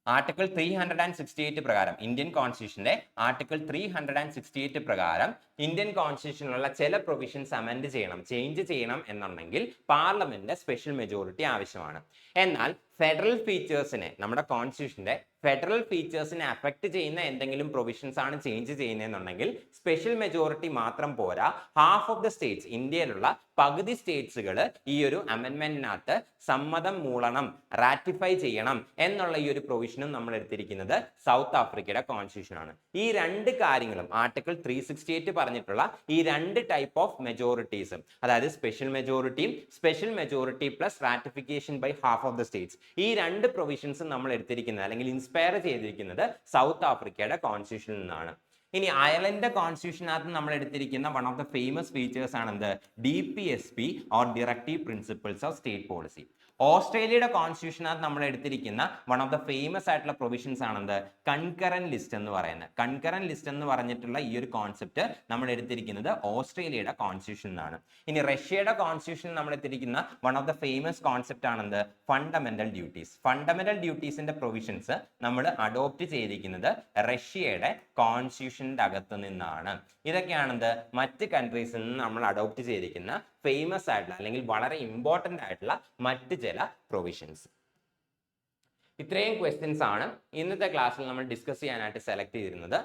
Article 368 പ്രകാരം ഇന്ത്യൻ കോൺസ്റ്റിറ്റ്യൂഷന്റെ ആർട്ടിക്കിൾ 368 പ്രകാരം ഇന്ത്യൻ കോൺസ്റ്റിറ്റ്യൂഷനിലുള്ള ചില പ്രൊവിഷൻസ് അമെൻഡ് ചെയ്യണം, ചേഞ്ച് ചെയ്യണം എന്നുണ്ടെങ്കിൽ പാർലമെന്റിന്റെ സ്പെഷ്യൽ മെജോറിറ്റി ആവശ്യമാണ്. എന്നാൽ ഫെഡറൽ ഫീച്ചേഴ്സിനെ, നമ്മുടെ കോൺസ്റ്റിറ്റ്യൂഷന്റെ ഫെഡറൽ ഫീച്ചേഴ്സിനെ അഫക്ട് ചെയ്യുന്ന എന്തെങ്കിലും പ്രൊവിഷൻസ് ആണ് ചേഞ്ച് ചെയ്യുന്നതെന്നുണ്ടെങ്കിൽ സ്പെഷ്യൽ മെജോറിറ്റി മാത്രം പോരാ, ഹാഫ് ഓഫ് ദ സ്റ്റേറ്റ്സ്, ഇന്ത്യയിലുള്ള പകുതി സ്റ്റേറ്റ്സുകൾ ഈ ഒരു അമെൻമെന്റിനകത്ത് സമ്മതം മൂളണം, റാറ്റിഫൈ ചെയ്യണം എന്നുള്ള ഈ ഒരു പ്രൊവിഷനും നമ്മൾ എടുത്തിരിക്കുന്നത് സൗത്ത് ആഫ്രിക്കയുടെ കോൺസ്റ്റിറ്റ്യൂഷൻ ആണ്. ഈ രണ്ട് കാര്യങ്ങളും ആർട്ടിക്കിൾ 368 പറഞ്ഞിട്ടുള്ള ഈ രണ്ട് ടൈപ്പ് ഓഫ് മെജോറിറ്റീസും, അതായത് സ്പെഷ്യൽ മെജോറിറ്റിയും special majority plus ratification by half of the states, ഈ രണ്ട് പ്രൊവിഷൻസും നമ്മൾ എടുത്തിരിക്കുന്നത് അല്ലെങ്കിൽ ഇൻസ്പയർ ചെയ്തിരിക്കുന്നത് സൗത്ത് ആഫ്രിക്കയുടെ കോൺസ്റ്റിറ്റ്യൂഷനിൽ നിന്നാണ്. ഇനി അയർലൻഡിന്റെ കോൺസ്റ്റിറ്റ്യൂഷനകത്ത് നമ്മൾ എടുത്തിരിക്കുന്ന one of the famous features ആണ് എന്ത്? DPSP or directive principles of state policy. ഓസ്ട്രേലിയയുടെ കോൺസ്റ്റിറ്റ്യൂഷനകത്ത് നമ്മൾ എടുത്തിരിക്കുന്ന വൺ ഓഫ് ദ ഫേമസ് ആയിട്ടുള്ള പ്രൊവിഷൻസ് ആണെന്ത്? കൺകറന്റ് ലിസ്റ്റ് എന്ന് പറയുന്നത്. കൺകറന്റ് ലിസ്റ്റ് എന്ന് പറഞ്ഞിട്ടുള്ള ഈ ഒരു കോൺസെപ്റ്റ് നമ്മൾ എടുത്തിരിക്കുന്നത് ഓസ്ട്രേലിയയുടെ കോൺസ്റ്റിറ്റ്യൂഷൻ ആണ്. ഇനി റഷ്യയുടെ കോൺസ്റ്റിറ്റ്യൂഷൻ നമ്മൾ എടുത്തിരിക്കുന്ന one of the famous concept ആണെന്ത്? Fundamental duties. ഫണ്ടമെന്റൽ ഡ്യൂട്ടീസിന്റെ പ്രൊവിഷൻസ് നമ്മൾ അഡോപ്റ്റ് ചെയ്തിരിക്കുന്നത് റഷ്യയുടെ കോൺസ്റ്റിറ്റ്യൂഷന്റെ അകത്ത് നിന്നാണ്. ഇതൊക്കെയാണെന്ത്? മറ്റ് കൺട്രീസിൽ നിന്ന് നമ്മൾ അഡോപ്റ്റ് ചെയ്തിരിക്കുന്ന ഫേമസ് ആയിട്ടുള്ള അല്ലെങ്കിൽ വളരെ ഇമ്പോർട്ടന്റ് ആയിട്ടുള്ള മറ്റ് ചില പ്രൊവിഷൻസ്. ഇത്രയും ക്വസ്റ്റ്യൻസ് ആണ് ഇന്നത്തെ ക്ലാസ്സിൽ നമ്മൾ ഡിസ്കസ് ചെയ്യാനായിട്ട് സെലക്ട് ചെയ്തിരുന്നത്.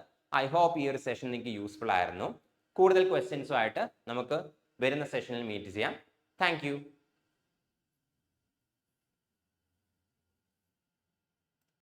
ഐ ഹോപ്പ് ഈ ഒരു സെഷൻ നിങ്ങൾക്ക് യൂസ്ഫുൾ ആയിരുന്നു. കൂടുതൽ ക്വസ്റ്റ്യൻസുമായിട്ട് നമുക്ക് വരുന്ന സെഷനിൽ മീറ്റ് ചെയ്യാം. താങ്ക്